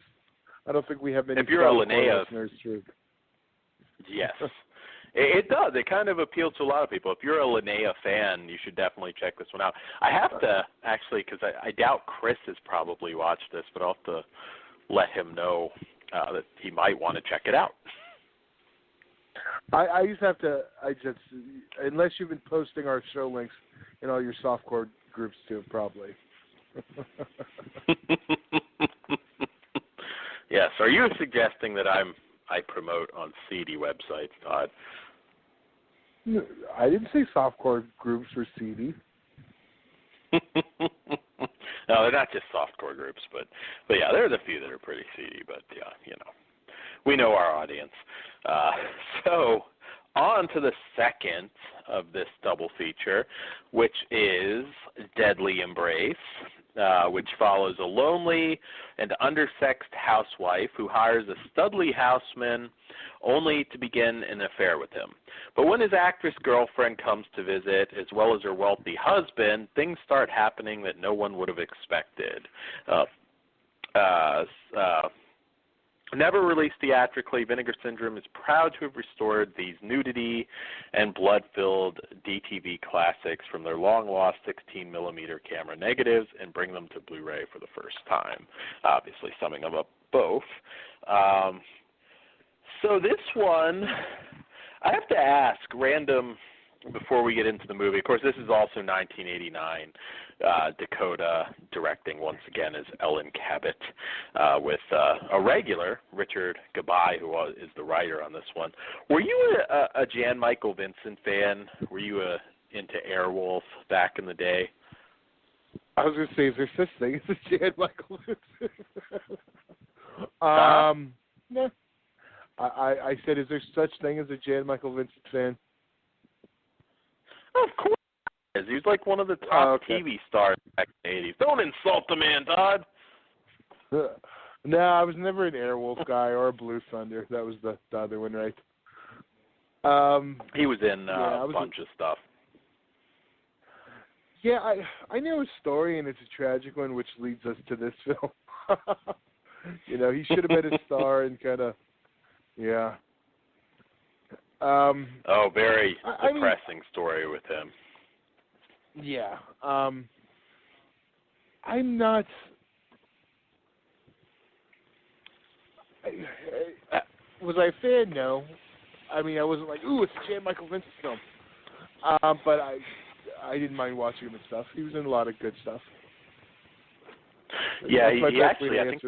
I don't think we have many. If you're a Linnea listeners, yes, it does. It kind of appeals to a lot of people. If you're a Linnea fan, you should definitely check this one out. I have to actually, because I doubt Chris has probably watched this, but I'll have to let him know that he might want to check it out. I just have to. Unless you've been posting our show links in all your softcore groups too, probably. Yes. Are you suggesting that I promote on seedy websites, Todd? I didn't say softcore groups were seedy. No, they're not just softcore groups, but yeah, there's a few that are pretty seedy. But yeah, we know our audience. So on to the second of this double feature, which is Deadly Embrace, which follows a lonely and undersexed housewife who hires a studly houseman only to begin an affair with him. But when his actress girlfriend comes to visit, as well as her wealthy husband, things start happening that no one would have expected. Never released theatrically, Vinegar Syndrome is proud to have restored these nudity and blood-filled DTV classics from their long-lost 16mm camera negatives and bring them to Blu-ray for the first time, obviously summing them up both. So this one, I have to ask, random, before we get into the movie, of course, this is also 1989. Dakota directing once again is Ellen Cabot, with a regular, Richard Gabai, who is the writer on this one. Were you a Jan Michael Vincent fan? Were you into Airwolf back in the day? I was going to say, is there such thing as a Jan Michael Vincent? No. I said, is there such thing as a Jan Michael Vincent fan? Of course. He was like one of the top TV stars back in the 80s. Don't insult the man, Todd. No, I was never an Airwolf guy or a Blue Thunder. That was the other one, right? He was in a bunch of stuff. Yeah, I know his story, and it's a tragic one, which leads us to this film. He should have been a star and kind of, yeah. Very depressing story with him. Yeah. I'm not. Was I a fan? No. I mean, I wasn't like, ooh, it's a Jan Michael Vincent film. But I didn't mind watching him and stuff. He was in a lot of good stuff. Yeah, he actually, I think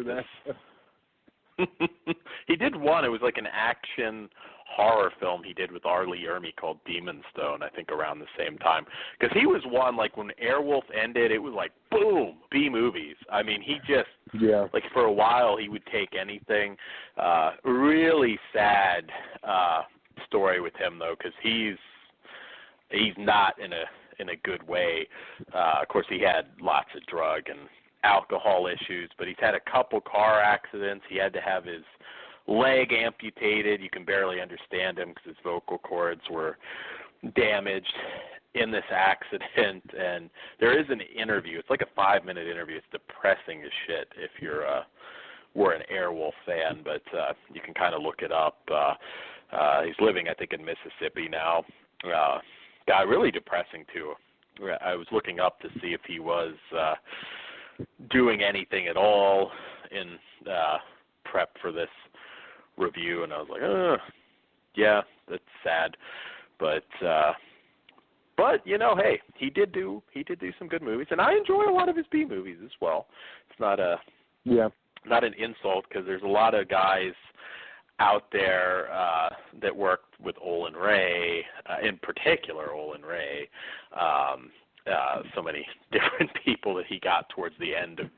he did one. It was like an action horror film he did with Arlie Ermey called Demon Stone, I think around the same time. Because he was one, like when Airwolf ended, it was like, boom, B-movies. I mean, he just, like for a while, he would take anything. Really sad story with him, though, because he's not in a good way. Of course, he had lots of drug and alcohol issues, but he's had a couple car accidents. He had to have his leg amputated. You can barely understand him because his vocal cords were damaged in this accident. And there is an interview. It's like a 5-minute interview. It's depressing as shit if were an Airwolf fan, but you can kind of look it up. He's living, I think, in Mississippi now. Guy, really depressing too. I was looking up to see if he was doing anything at all in prep for this review, and I was like, yeah, that's sad, but hey, he did do some good movies, and I enjoy a lot of his B movies as well. It's not an insult, because there's a lot of guys out there that worked with Olin Ray, in particular Olin Ray. So many different people that he got towards the end of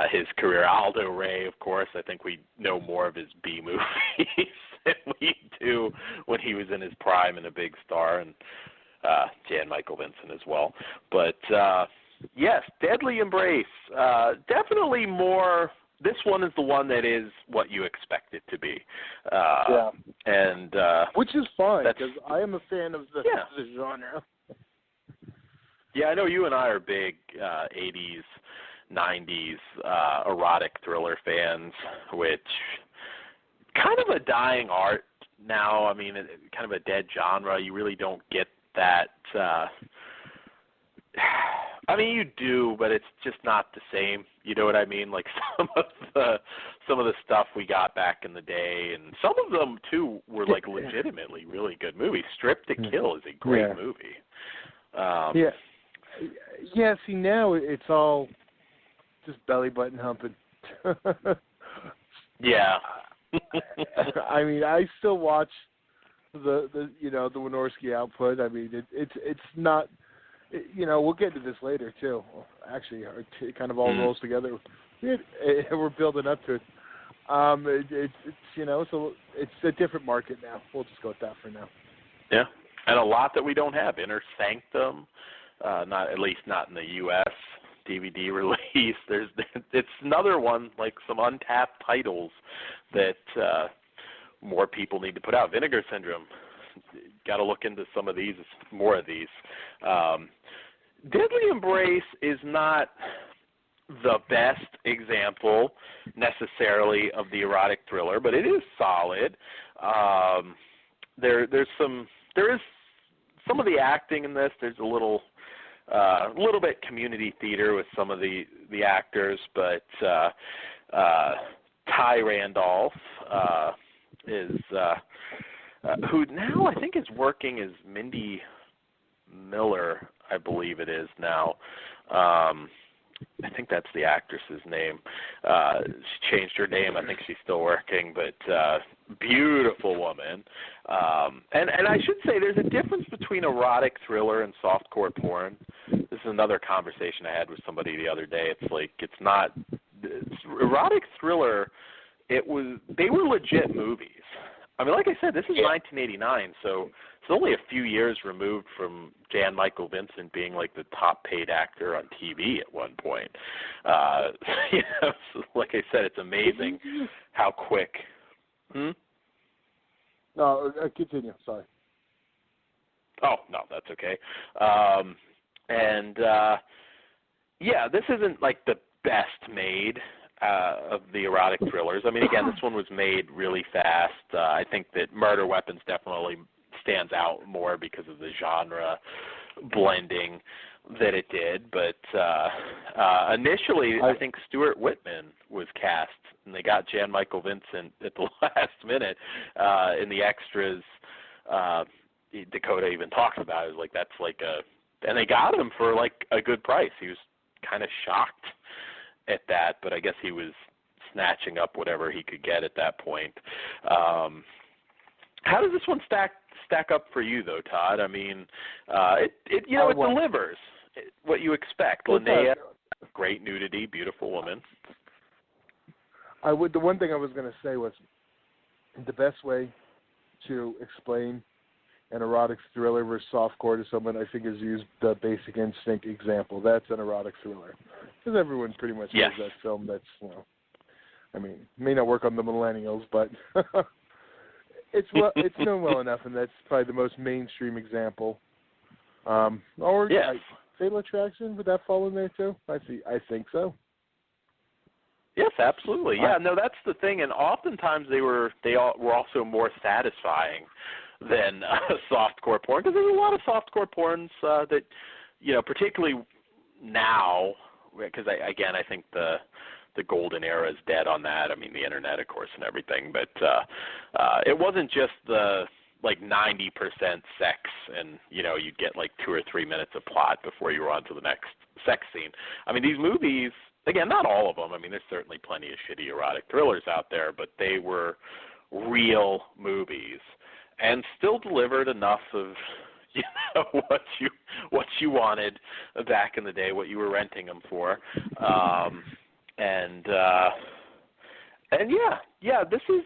his career. Aldo Ray, of course. I think we know more of his B movies than we do when he was in his prime and a big star, and Jan Michael Vincent as well. But yes, Deadly Embrace, definitely more this one is the one that is what you expect it to be. And which is fine, because I am a fan of the genre. Yeah, I know you and I are big 80s, 90s erotic thriller fans, which kind of a dying art now. I mean, kind of a dead genre. You really don't get that. I mean, you do, but it's just not the same. You know what I mean? Like some of the stuff we got back in the day, and some of them too were like legitimately really good movies. Strip to Kill is a great movie. Yeah. See, now it's all just belly button humping. Yeah. I mean, I still watch the Wynorski output. I mean, it's not. We'll get to this later too. Actually, it kind of all rolls together. We're building up to it. It's a different market now. We'll just go with that for now. Yeah, and a lot that we don't have. Inner Sanctum, not at least not in the U.S. DVD release. It's another one, like some untapped titles that more people need to put out. Vinegar Syndrome. Got to look into some of these, more of these. Deadly Embrace is not the best example necessarily of the erotic thriller, but it is solid. There is some of the acting in this. There's a little bit community theater with some of the actors, but Ty Randolph is who now I think is working as Mindy Miller, I believe it is now. I think that's the actress's name. She changed her name. I think she's still working, but beautiful woman. And I should say there's a difference between erotic thriller and softcore porn. This is another conversation I had with somebody the other day. It's like it's erotic thriller. They were legit movies. I mean, like I said, this is 1989, so it's only a few years removed from Jan Michael Vincent being like the top paid actor on TV at one point. So like I said, it's amazing how quick. No, continue. Sorry. Oh, no, that's okay. This isn't like the best made of the erotic thrillers. I mean, again, this one was made really fast. I think that Murder Weapons definitely stands out more because of the genre blending that it did. But initially, I think Stuart Whitman was cast, and they got Jan Michael Vincent at the last minute in the extras. Dakota even talks about it. Like that's like and they got him for like a good price. He was kind of shocked at that, but I guess he was snatching up whatever he could get at that point. How does this one stack up for you, though, Todd? I mean, it delivers what you expect. Linnea, great nudity, beautiful woman. The one thing I was going to say was the best way to explain an erotic thriller versus softcore to someone, I think, is use the Basic Instinct example. That's an erotic thriller. Because everyone pretty much knows that film. That's, I mean, may not work on the millennials, but it's known well enough, and that's probably the most mainstream example. Fatal Attraction, would that fall in there too? I think so. Yes, absolutely. Yeah, no, that's the thing, and oftentimes they were also more satisfying than softcore porn, because there's a lot of softcore porns that, particularly now, because I think the golden era is dead on that. I mean, the internet, of course, and everything, but it wasn't just the like 90% sex, and you'd get like 2 or 3 minutes of plot before you were on to the next sex scene. I mean, these movies, again, not all of them. I mean, there's certainly plenty of shitty erotic thrillers out there, but they were real movies and still delivered enough of what you wanted back in the day, what you were renting them for, this is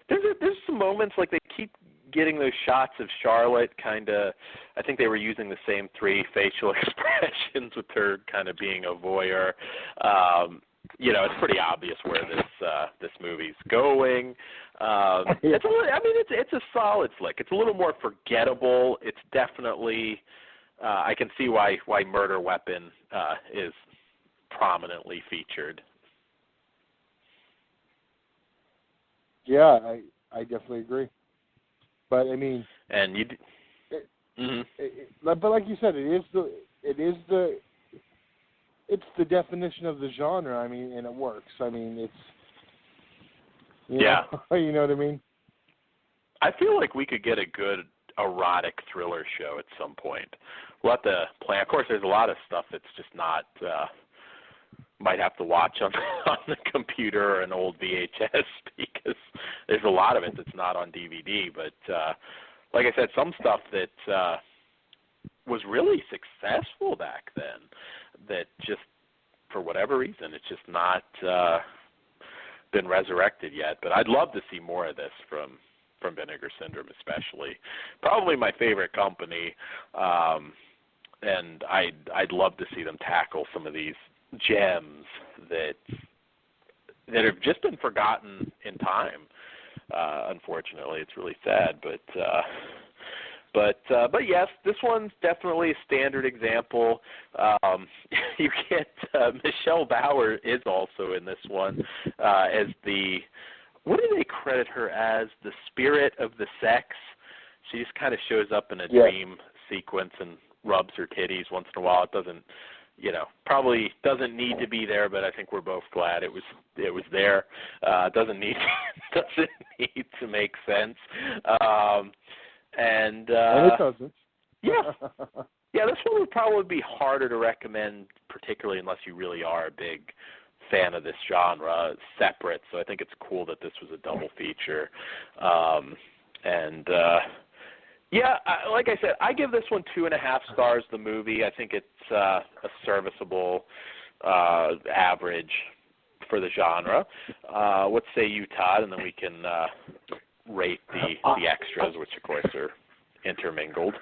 there's some moments like they keep getting those shots of Charlotte kind of. I think they were using the same 3 facial expressions with her kind of being a voyeur. it's pretty obvious where this movie's going. It's a solid flick. It's a little more forgettable. It's definitely I can see why Murder Weapon is prominently featured. Yeah, I definitely agree. But I mean, and you. But like you said, it's the definition of the genre. I mean, and it works. I mean, it's you know what I mean. I feel like we could get a good erotic thriller show at some point. We'll have to plan. Of course, there's a lot of stuff that's just not. Might have to watch on the computer or an old VHS because there's a lot of it that's not on DVD. But like I said, some stuff that was really successful back then that just for whatever reason it's just not been resurrected yet. But I'd love to see more of this from Vinegar Syndrome, especially. Probably my favorite company, and I'd love to see them tackle some of these gems that have just been forgotten in time. Unfortunately, it's really sad, but yes, this one's definitely a standard example. You get Michelle Bauer is also in this one as what do they credit her as? The spirit of the sex. She just kind of shows up in a dream sequence and rubs her titties once in a while. It doesn't. Probably doesn't need to be there, but I think we're both glad it was there. Doesn't need to make sense, and it doesn't. Yeah, this one would probably be harder to recommend, particularly unless you really are a big fan of this genre separate. So I think it's cool that this was a double feature, like I said, I give this one 2.5 stars. The movie, I think it's a serviceable average for the genre. What say you, Todd? And then we can rate the extras, which of course are intermingled.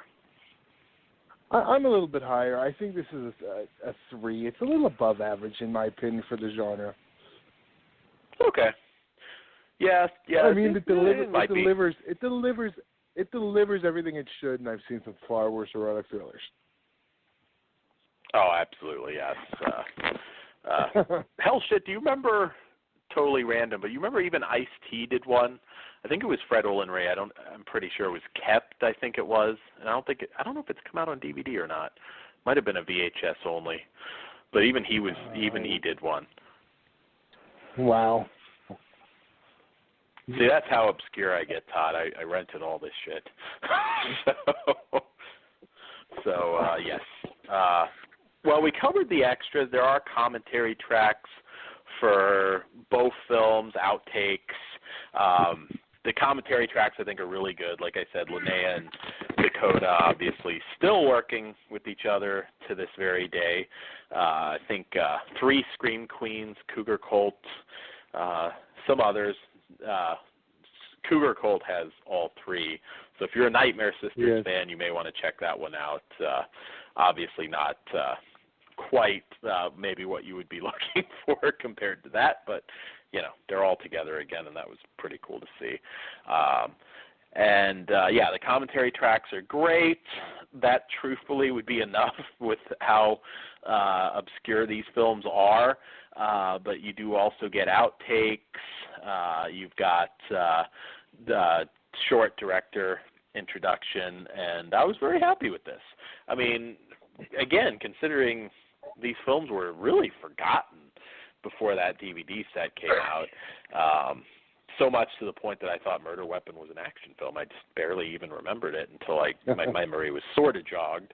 I'm a little bit higher. I think this is a 3. It's a little above average in my opinion for the genre. Okay. Yeah. I mean, it delivers everything it should, and I've seen some far worse erotic thrillers. Oh, absolutely, yes. Hell shit, do you remember, totally random, but you remember even Ice-T did one? I think it was Fred Olen Ray. I'm pretty sure it was Kept, I think it was. And I don't know if it's come out on DVD or not. Might have been a VHS only. But even he did one. Wow. See, that's how obscure I get, Todd. I rented all this shit. Yes. Well, we covered the extras. There are commentary tracks for both films, outtakes. The commentary tracks, I think, are really good. Like I said, Linnea and Dakota obviously still working with each other to this very day. I think 3 Scream Queens, Cougar Cult, some others. Cougar Cult has all 3. So if you're a Nightmare Sisters fan, you may want to check that one out. Obviously not quite maybe what you would be looking for compared to that, but they're all together again, and that was pretty cool to see. The commentary tracks are great. That truthfully would be enough with how obscure these films are. But you do also get outtakes. You've got the short director introduction, and I was very happy with this. I mean, again, considering these films were really forgotten before that DVD set came out, so much to the point that I thought Murder Weapon was an action film. I just barely even remembered it until my memory was sort of jogged.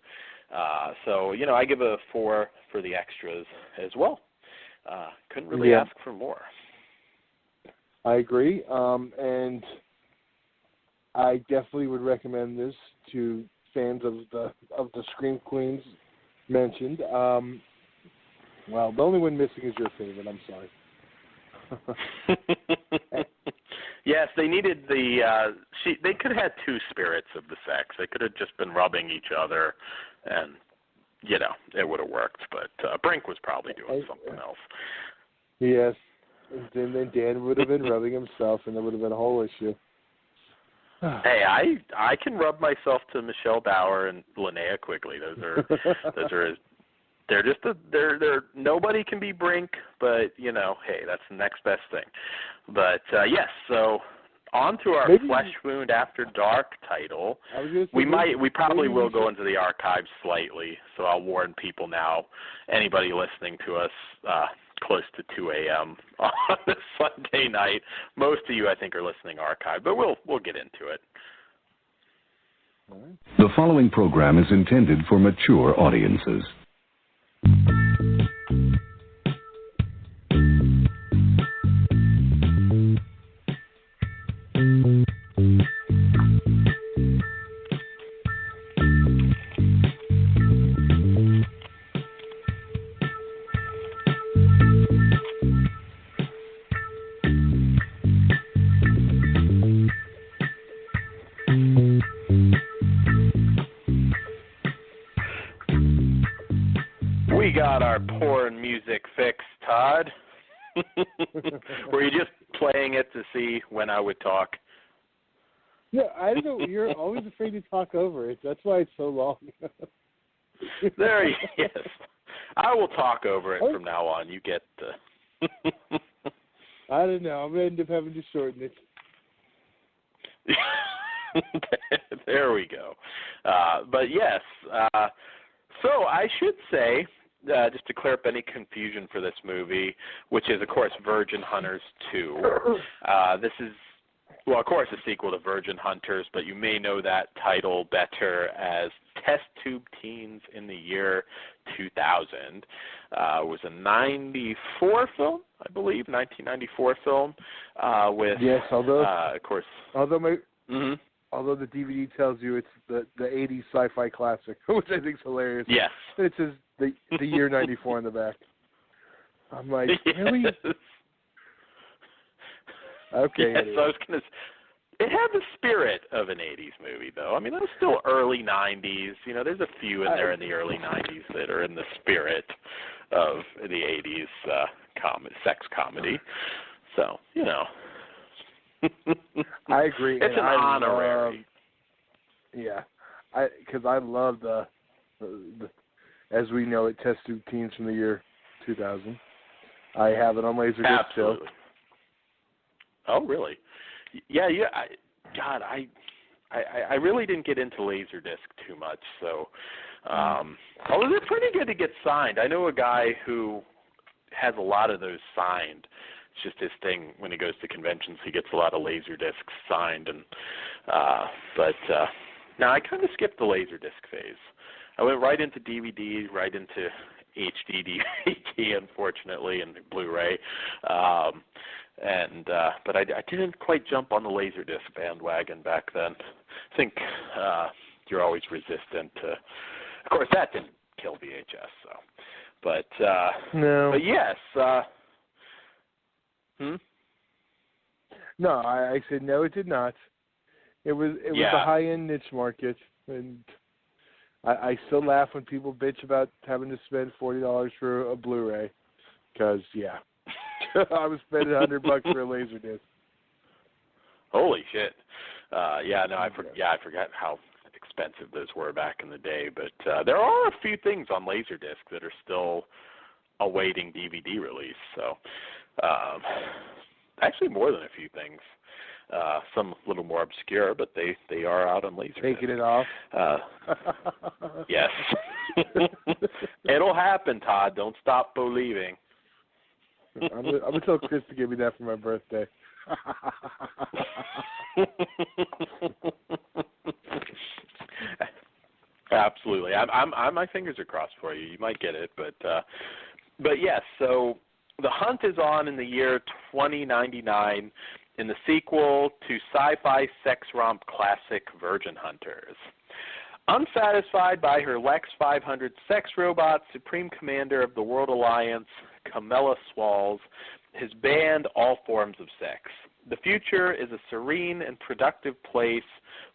I give a 4 for the extras as well. Couldn't really ask for more. I agree, and I definitely would recommend this to fans of the Scream Queens mentioned. Well, the only one missing is your favorite. I'm sorry. Yes, they needed they could have had 2 spirits of the sex. They could have just been rubbing each other, and it would have worked. But Brink was probably doing something else. Yes. And then Dan would have been rubbing himself, and there would have been a whole issue. Hey, I can rub myself to Michelle Bauer and Linnea Quigley. They're nobody can be Brink, but hey, that's the next best thing. But yes, so on to our Flesh Wound After Dark title. We probably will go into the archives slightly, so I'll warn people now. Anybody listening to us close to 2 a.m. on a Sunday night, most of you I think are listening archive, but we'll get into it. The following program is intended for mature audiences. We got our porn music fixed, Todd. Were you just playing it to see when I would talk? Yeah, I don't know. You're always afraid to talk over it. That's why it's so long. There, yes. I will talk over it from now on. You get the... I don't know. I'm going to end up having to shorten it. There we go. But yes, so I should say, just to clear up any confusion for this movie, which is, of course, Virgin Hunters 2. This is, well, of course, a sequel to Virgin Hunters, but you may know that title better as Test Tube Teens in the Year 2000. It was a 94 film, I believe, 1994 film. With yes, although of course, although the DVD tells you it's the 80s sci-fi classic, which I think is hilarious. Yes, it says the year 94 on the back. I'm like, really? Okay. Yes, I was gonna. It had the spirit of an 80s movie, though. I mean, it was still early 90s. There's a few in there in the early 90s that are in the spirit of the 80s sex comedy. So, I agree. It's an honorary. Yeah, because I love the as we know it, Test Tube Teens from the year 2000. I have it on Laserdisc still. Oh, really? Yeah. I really didn't get into Laserdisc too much. So, although they're pretty good to get signed. I know a guy who has a lot of those signed. It's just his thing when he goes to conventions. He gets a lot of Laserdiscs signed, and now I kind of skipped the Laserdisc phase. I went right into DVD, right into HD DVD, unfortunately, and Blu-ray. But I didn't quite jump on the Laserdisc bandwagon back then. I think you're always resistant to. Of course, that didn't kill VHS, so. But no. But yes. No, I said no. It did not. It was a high-end niche market, and I still laugh when people bitch about having to spend $40 for a Blu-ray, because I was spending $100 for a Laserdisc. Holy shit! I forgot how expensive those were back in the day. But there are a few things on Laserdisc that are still awaiting DVD release. So, actually, more than a few things. Some a little more obscure, but they are out on Laserdisc. Taking it off. Yes. It'll happen, Todd. Don't stop believing. I'm gonna tell Chris to give me that for my birthday. Absolutely. I'm my fingers are crossed for you. You might get it, but yes. So The Hunt is on in the year 2099 in the sequel to sci-fi sex romp classic Virgin Hunters. Unsatisfied by her Lex 500 sex robot, Supreme Commander of the World Alliance, Camilla Swalls, has banned all forms of sex. The future is a serene and productive place,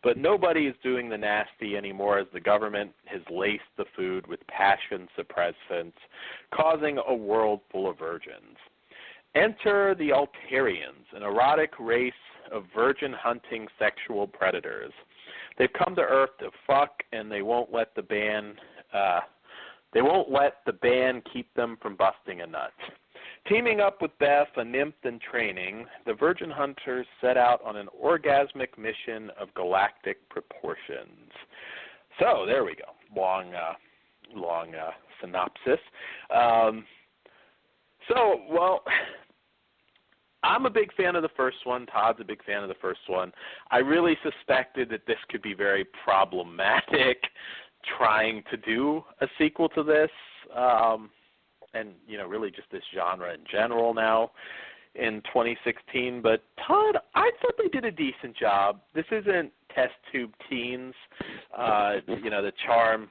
but nobody is doing the nasty anymore as the government has laced the food with passion suppressants, causing a world full of virgins. Enter the Altarians, an erotic race of virgin-hunting sexual predators. They've come to Earth to fuck, and they won't let the band keep them from busting a nut. Teaming up with Beth, a nymph in training, the Virgin Hunters set out on an orgasmic mission of galactic proportions. So there we go. Long synopsis. I'm a big fan of the first one. Todd's a big fan of the first one. I really suspected that this could be very problematic, trying to do a sequel to this. And, really just this genre in general now in 2016. But, Todd, I thought they did a decent job. This isn't test tube teens. The charm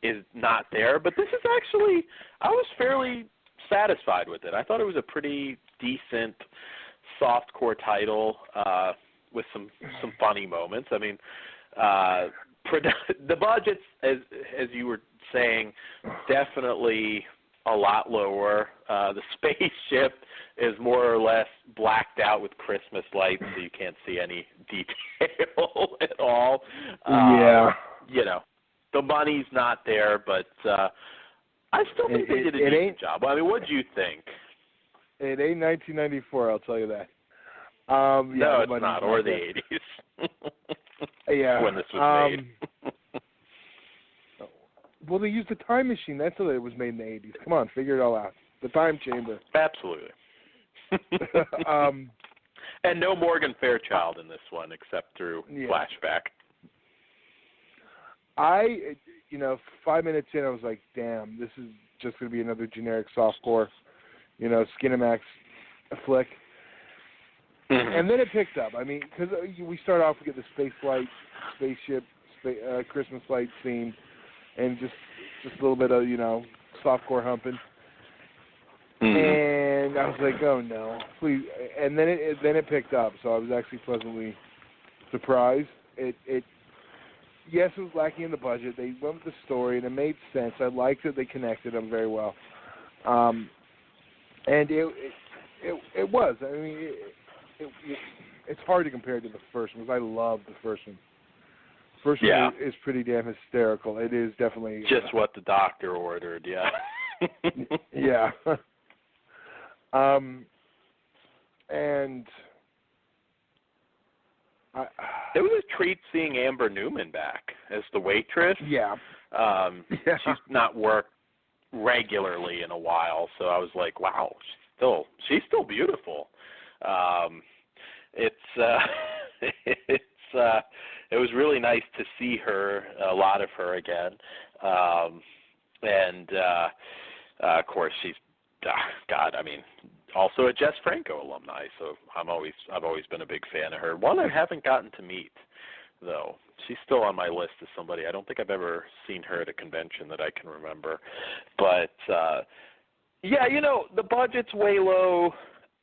is not there. But this is actually, I was fairly satisfied with it. I thought it was a pretty decent softcore title with some funny moments. I mean, the budgets, as you were saying, definitely a lot lower. The spaceship is more or less blacked out with Christmas lights, so you can't see any detail at all. The money's not there, but I still think they did a decent job. I mean, what do you think? It ain't 1994, I'll tell you that. No, it's not, or the 80s. Yeah. When this was made. Well, they used the time machine. That's how it was made in the 80s. Come on, figure it all out. The time chamber. Absolutely. And no Morgan Fairchild in this one, except through flashback. 5 minutes in, I was like, damn, this is just going to be another generic softcore, Skinamax flick. Mm-hmm. And then it picked up. I mean, because we start off, we get the spaceship, Christmas light scene, and just a little bit of, softcore humping. Mm-hmm. And I was like, oh, no, please. And then it picked up, so I was actually pleasantly surprised. Yes, it was lacking in the budget. They went with the story, and it made sense. I liked that they connected them very well. And it was. I mean, it's hard to compare to the first one, because I love the first one. First one is pretty damn hysterical. It is definitely just what the doctor ordered. Yeah. Yeah. And it was a treat seeing Amber Newman back as the waitress. Yeah. She's not worked regularly in a while, so I was like, wow, she's still beautiful. It was really nice to see a lot of her again. Of course, she's, also a Jess Franco alumni, so I've always been a big fan of her. One I haven't gotten to meet, though. She's still on my list as somebody. I don't think I've ever seen her at a convention that I can remember. But, the budget's way low.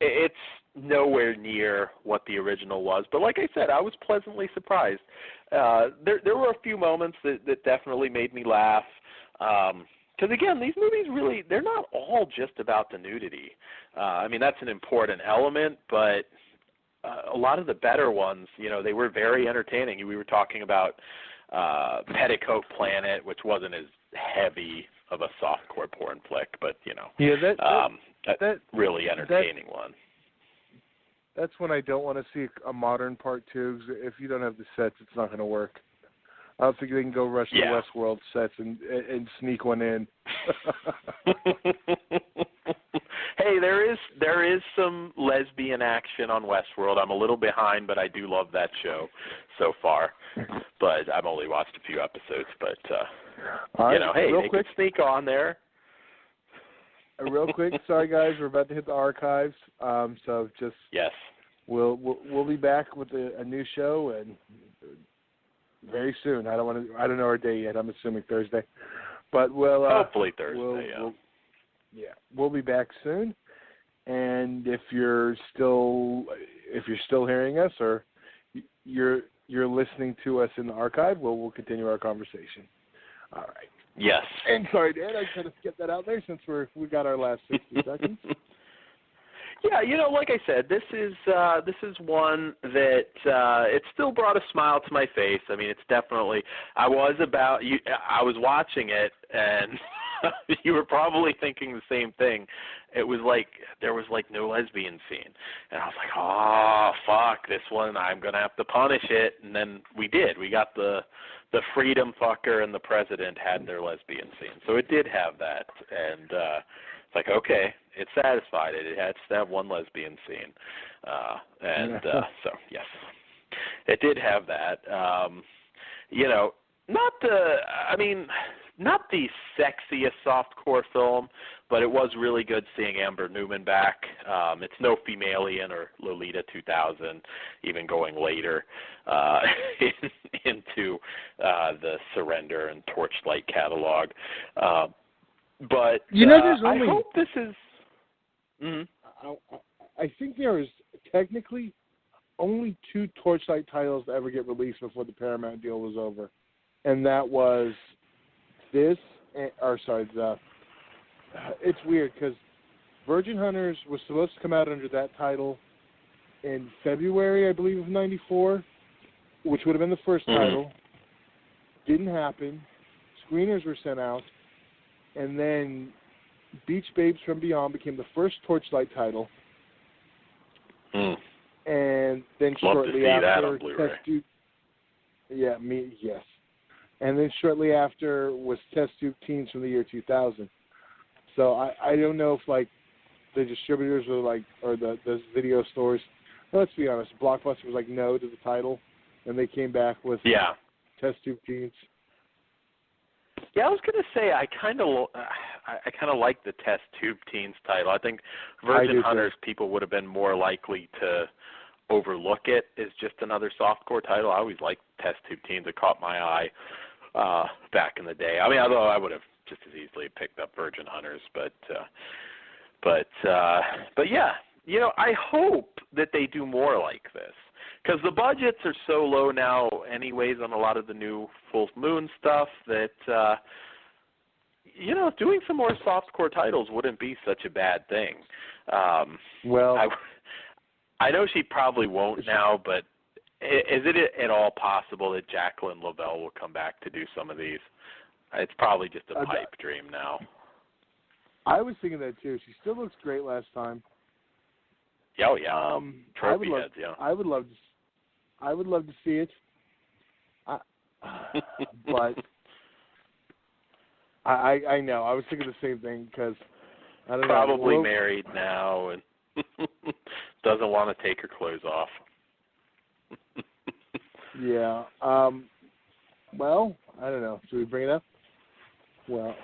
It's nowhere near what the original was. But like I said, I was pleasantly surprised. There were a few moments that definitely made me laugh. Because, again, these movies really, they're not all just about the nudity. That's an important element, but a lot of the better ones, they were very entertaining. We were talking about Petticoat Planet, which wasn't as heavy of a softcore porn flick, but, that really entertaining one. That's when I don't want to see a modern part two. If you don't have the sets, it's not going to work. I don't think they can go rush the Westworld sets and sneak one in. Hey, there is some lesbian action on Westworld. I'm a little behind, but I do love that show so far. But I've only watched a few episodes. But they could sneak on there. Real quick, sorry guys, we're about to hit the archives. So just we'll be back with a new show and very soon. I don't know our day yet. I'm assuming Thursday, but we'll hopefully Thursday. We'll be back soon. And if you're still hearing us or you're listening to us in the archive, we'll continue our conversation. All right. Yes. And sorry, Dan, I kind of skipped that out there since we got our last 60 seconds. Yeah, like I said, this is one that it still brought a smile to my face. I mean, it's definitely. I was watching it, and you were probably thinking the same thing. It was like there was like no lesbian scene, and I was like, oh fuck, this one I'm gonna have to punish it. And then we did. We got the freedom fucker and the president had their lesbian scene, so it did have that, and it's like, okay, it satisfied it. It had to have one lesbian scene, so yes, it did have that. Not the sexiest softcore film, but it was really good seeing Amber Newman back. It's no Femalian or Lolita 2000, even going later into the Surrender and Torchlight catalog. But there's only, I hope this is. Mm-hmm. I think there is technically only 2 Torchlight titles to ever get released before the Paramount deal was over, and that was this. It's weird because Virgin Hunters was supposed to come out under that title in February, I believe, of '94, which would have been the first title. Didn't happen. Screeners were sent out. And then Beach Babes from Beyond became the first Torchlight title. And then shortly after, Test Tube. Yeah, yes. And then shortly after was Test Tube Teens from the year 2000. So I don't know if like the distributors were like, or the video stores. Let's be honest, Blockbuster was like no to the title, and they came back with Test Tube Teens. Yeah, I was gonna say I kind of like the Test Tube Teens title. I think Virgin Hunters people would have been more likely to overlook it as just another softcore title. I always liked Test Tube Teens. It caught my eye back in the day. I mean, although I would have just as easily picked up Virgin Hunters, but yeah, I hope that they do more like this. Because the budgets are so low now anyways on a lot of the new Full Moon stuff that, doing some more softcore titles wouldn't be such a bad thing. I know she probably won't now, but is it at all possible that Jacqueline Lavelle will come back to do some of these? It's probably just a pipe dream now. I was thinking that too. She still looks great last time. Oh, yeah. Trophy heads, yeah. I would love to see it. But I know. I was thinking the same thing because I don't know. Probably married now and doesn't want to take her clothes off. Yeah. Well, I don't know. Should we bring it up? Well,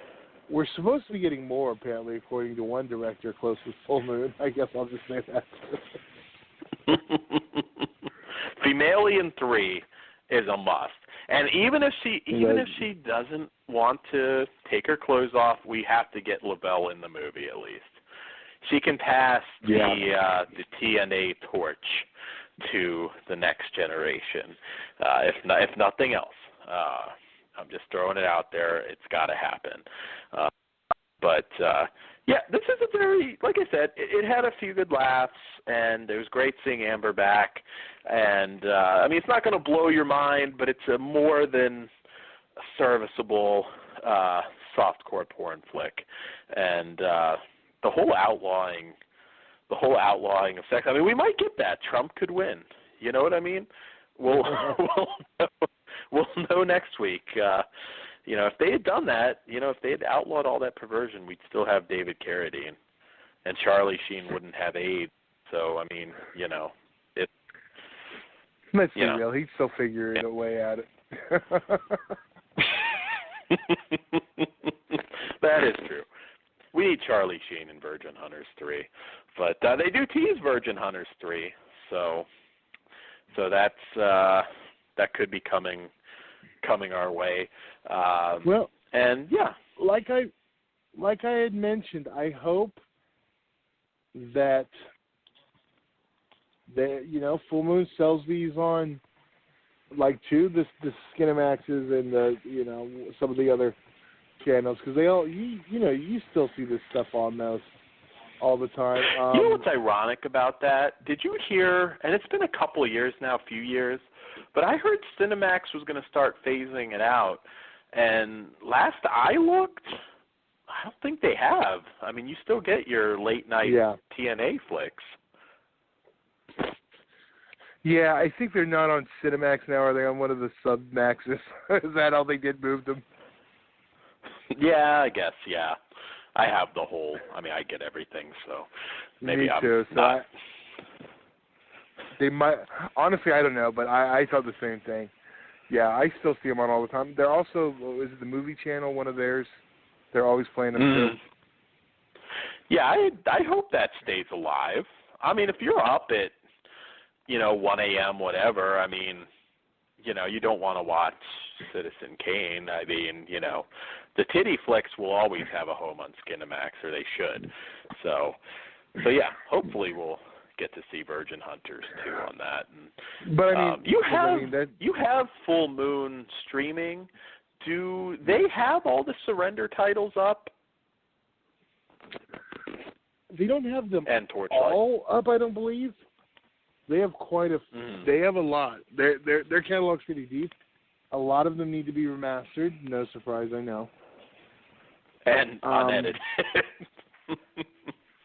we're supposed to be getting more, apparently, according to one director close to Full Moon. I guess I'll just say that. Femalian 3 is a must. And even if she doesn't want to take her clothes off, we have to get Lavelle in the movie at least. She can pass the TNA torch to the next generation, if nothing else. I'm just throwing it out there. It's got to happen. This is a very, like I said, it had a few good laughs, and it was great seeing Amber back. And, it's not going to blow your mind, but it's a more than a serviceable softcore porn flick. And the whole outlawing of sex, we might get that. Trump could win. You know what I mean? We'll know next week. If they had done that, if they had outlawed all that perversion, we'd still have David Carradine, and Charlie Sheen wouldn't have AIDS. So, it. Let's be real. He'd still figure a way at it. That is true. We need Charlie Sheen in Virgin Hunters 3, but they do tease Virgin Hunters 3, so that's that could be coming our way. Like I had mentioned, I hope that Full Moon sells these on the Skinemaxes and some of the other channels, because they all you still see this stuff on those. all the time. You know what's ironic about that? Did you hear, and it's been a couple of years now, a few years, but I heard Cinemax was going to start phasing it out, and last I looked, I don't think they have. I mean, you still get your late-night TNA flicks. Yeah, I think they're not on Cinemax now. Are they on one of the sub-maxes? Is that how they did move them? Yeah, I guess, yeah. I have the whole, I mean, I get everything, so maybe Me too. I'm not. They might, honestly, I don't know, but I thought the same thing. Yeah, I still see them on all the time. They're also, is it the Movie Channel, one of theirs? They're always playing them too. Yeah, I hope that stays alive. I mean, if you're up at, 1 a.m., whatever, I mean, you don't want to watch Citizen Kane. I mean, the titty flicks will always have a home on Skinemax, or they should. So yeah, hopefully we'll get to see Virgin Hunters too on that. And, but I mean, you have Full Moon streaming. Do they have all the Surrender titles up? They don't have them and Torchlight all up, I don't believe. They have quite a. They have a lot. Their catalog's pretty deep. A lot of them need to be remastered. No surprise, I know. And unedited.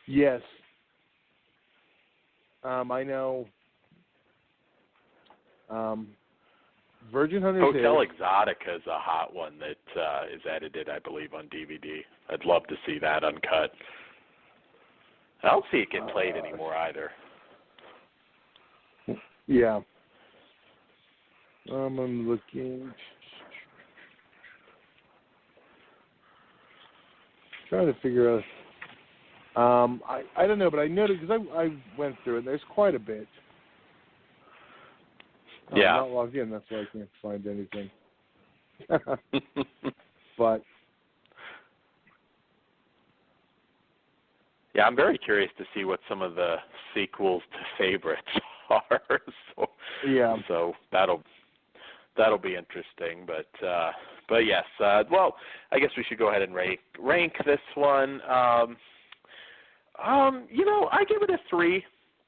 Yes. I know. Virgin Hunters. Hotel Exotica is a hot one that is edited, I believe, on DVD. I'd love to see that uncut. I don't see it get played anymore either. Yeah. I'm looking. Trying to figure out. I don't know, but I noticed because I went through it. There's quite a bit. Yeah. I'm not logged in. That's why I can't find anything. But. Yeah, I'm very curious to see what some of the sequels to favorites are. So that'll be interesting. But yes, well, I guess we should go ahead and rank this one. I give it a 3.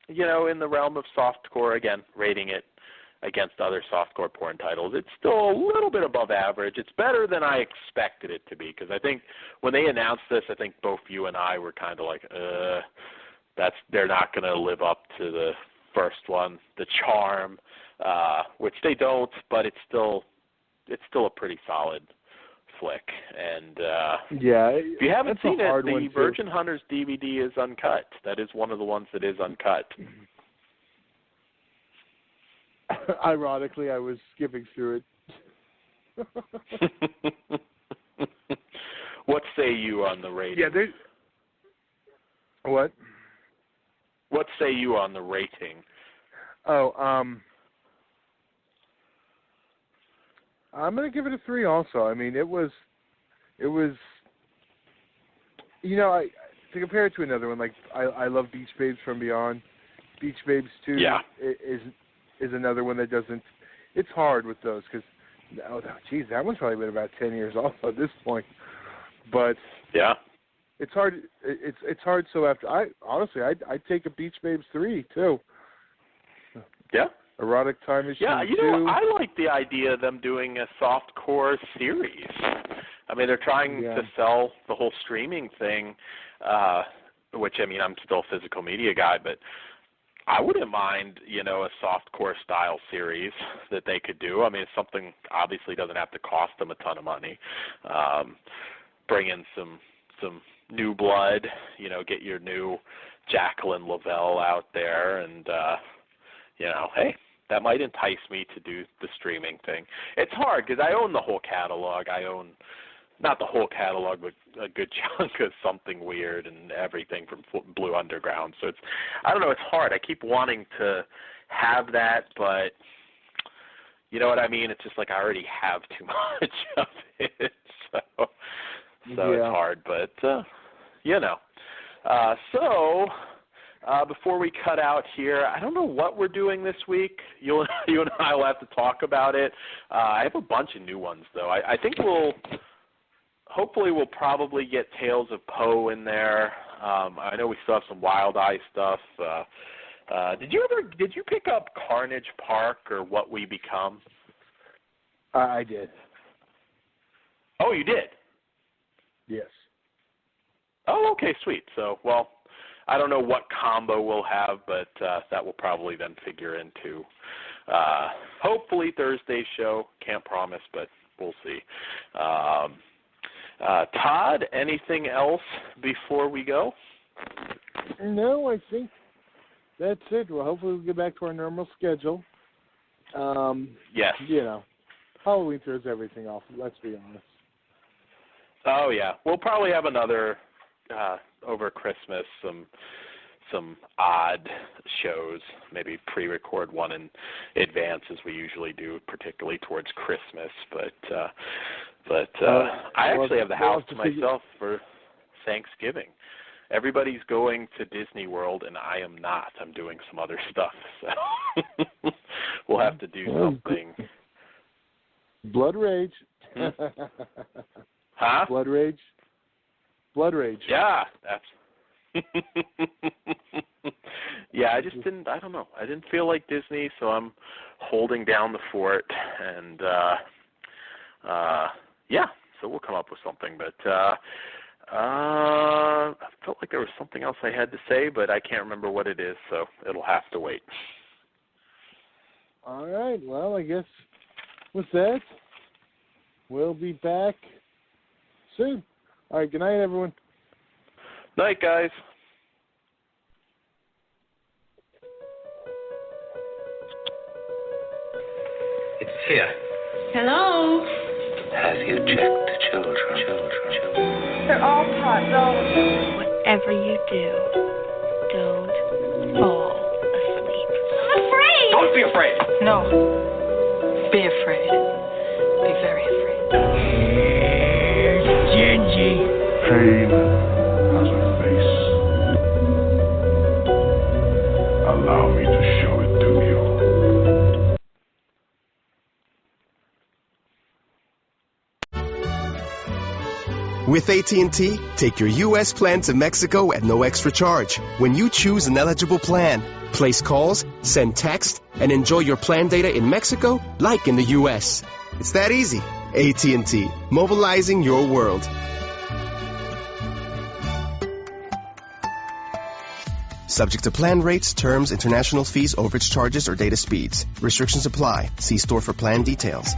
In the realm of softcore, again, rating it against other softcore porn titles, it's still a little bit above average. It's better than I expected it to be, because I think when they announced this, I think both you and I were kind of like, they're not going to live up to the first one, The Charm, which they don't, but it's still a pretty solid flick. And if you haven't seen it, the Virgin Hunters DVD is uncut. That is one of the ones that is uncut. Ironically, I was skipping through it. What say you on the rating? Yeah, what? What say you on the rating? Oh, I'm going to give it a 3 also. I mean, it was to compare it to another one, like I love Beach Babes from Beyond. Beach Babes 2 is another one that doesn't. It's hard with those because, that one's probably been about 10 years off at this point. But yeah, it's hard. It's hard. So after I'd take a Beach Babes 3 too. Yeah. Erotic Time Machine. Yeah, 2. I like the idea of them doing a softcore series. I mean, they're trying to sell the whole streaming thing, which, I mean, I'm still a physical media guy, but I wouldn't mind, a softcore style series that they could do. I mean, it's something obviously doesn't have to cost them a ton of money. Bring in some new blood, get your new Jacqueline Lavelle out there, and hey, that might entice me to do the streaming thing. It's hard because I own the whole catalog. I own not the whole catalog, but a good chunk of Something Weird and everything from Blue Underground. So I don't know, it's hard. I keep wanting to have that, but you know what I mean? It's just like I already have too much of it. So it's hard, but before we cut out here, I don't know what we're doing this week. You and I will have to talk about it. I have a bunch of new ones, though. I think hopefully we'll probably get Tales of Poe in there. I know we still have some Wild Eye stuff. Did you pick up Carnage Park or What We Become? I did. Oh, you did? Yes. Oh, okay, sweet. So, well, I don't know what combo we'll have, but that will probably then figure into hopefully Thursday's show. Can't promise, but we'll see. Todd, anything else before we go? No, I think that's it. Well, hopefully we'll get back to our normal schedule. Yes. You know, Halloween throws everything off, let's be honest. Oh, yeah. We'll probably have another over Christmas, some odd shows, maybe pre-record one in advance as we usually do, particularly towards Christmas. But I actually have the house to myself for Thanksgiving. Everybody's going to Disney World, and I am not. I'm doing some other stuff, so we'll have to do something. Blood rage. Huh? Blood rage. Blood rage. Yeah, that's. Yeah, I just didn't. I don't know. I didn't feel like Disney, so I'm holding down the fort, and yeah. So we'll come up with something. But I felt like there was something else I had to say, but I can't remember what it is, so it'll have to wait. All right. Well, I guess with that, we'll be back soon. All right. Good night, everyone. Night, guys. It's here. Hello? Have you checked the children? They're all taught, though. Whatever you do, don't fall asleep. I'm afraid. Don't be afraid. No. Be afraid. Be very afraid. Here's Gingy. Pain has a face. Allow me to show it to you. With AT&T, take your U.S. plan to Mexico at no extra charge. When you choose an eligible plan, place calls, send text, and enjoy your plan data in Mexico like in the U.S. It's that easy. AT&T, mobilizing your world. Subject to plan rates, terms, international fees, overage charges, or data speeds. Restrictions apply. See store for plan details.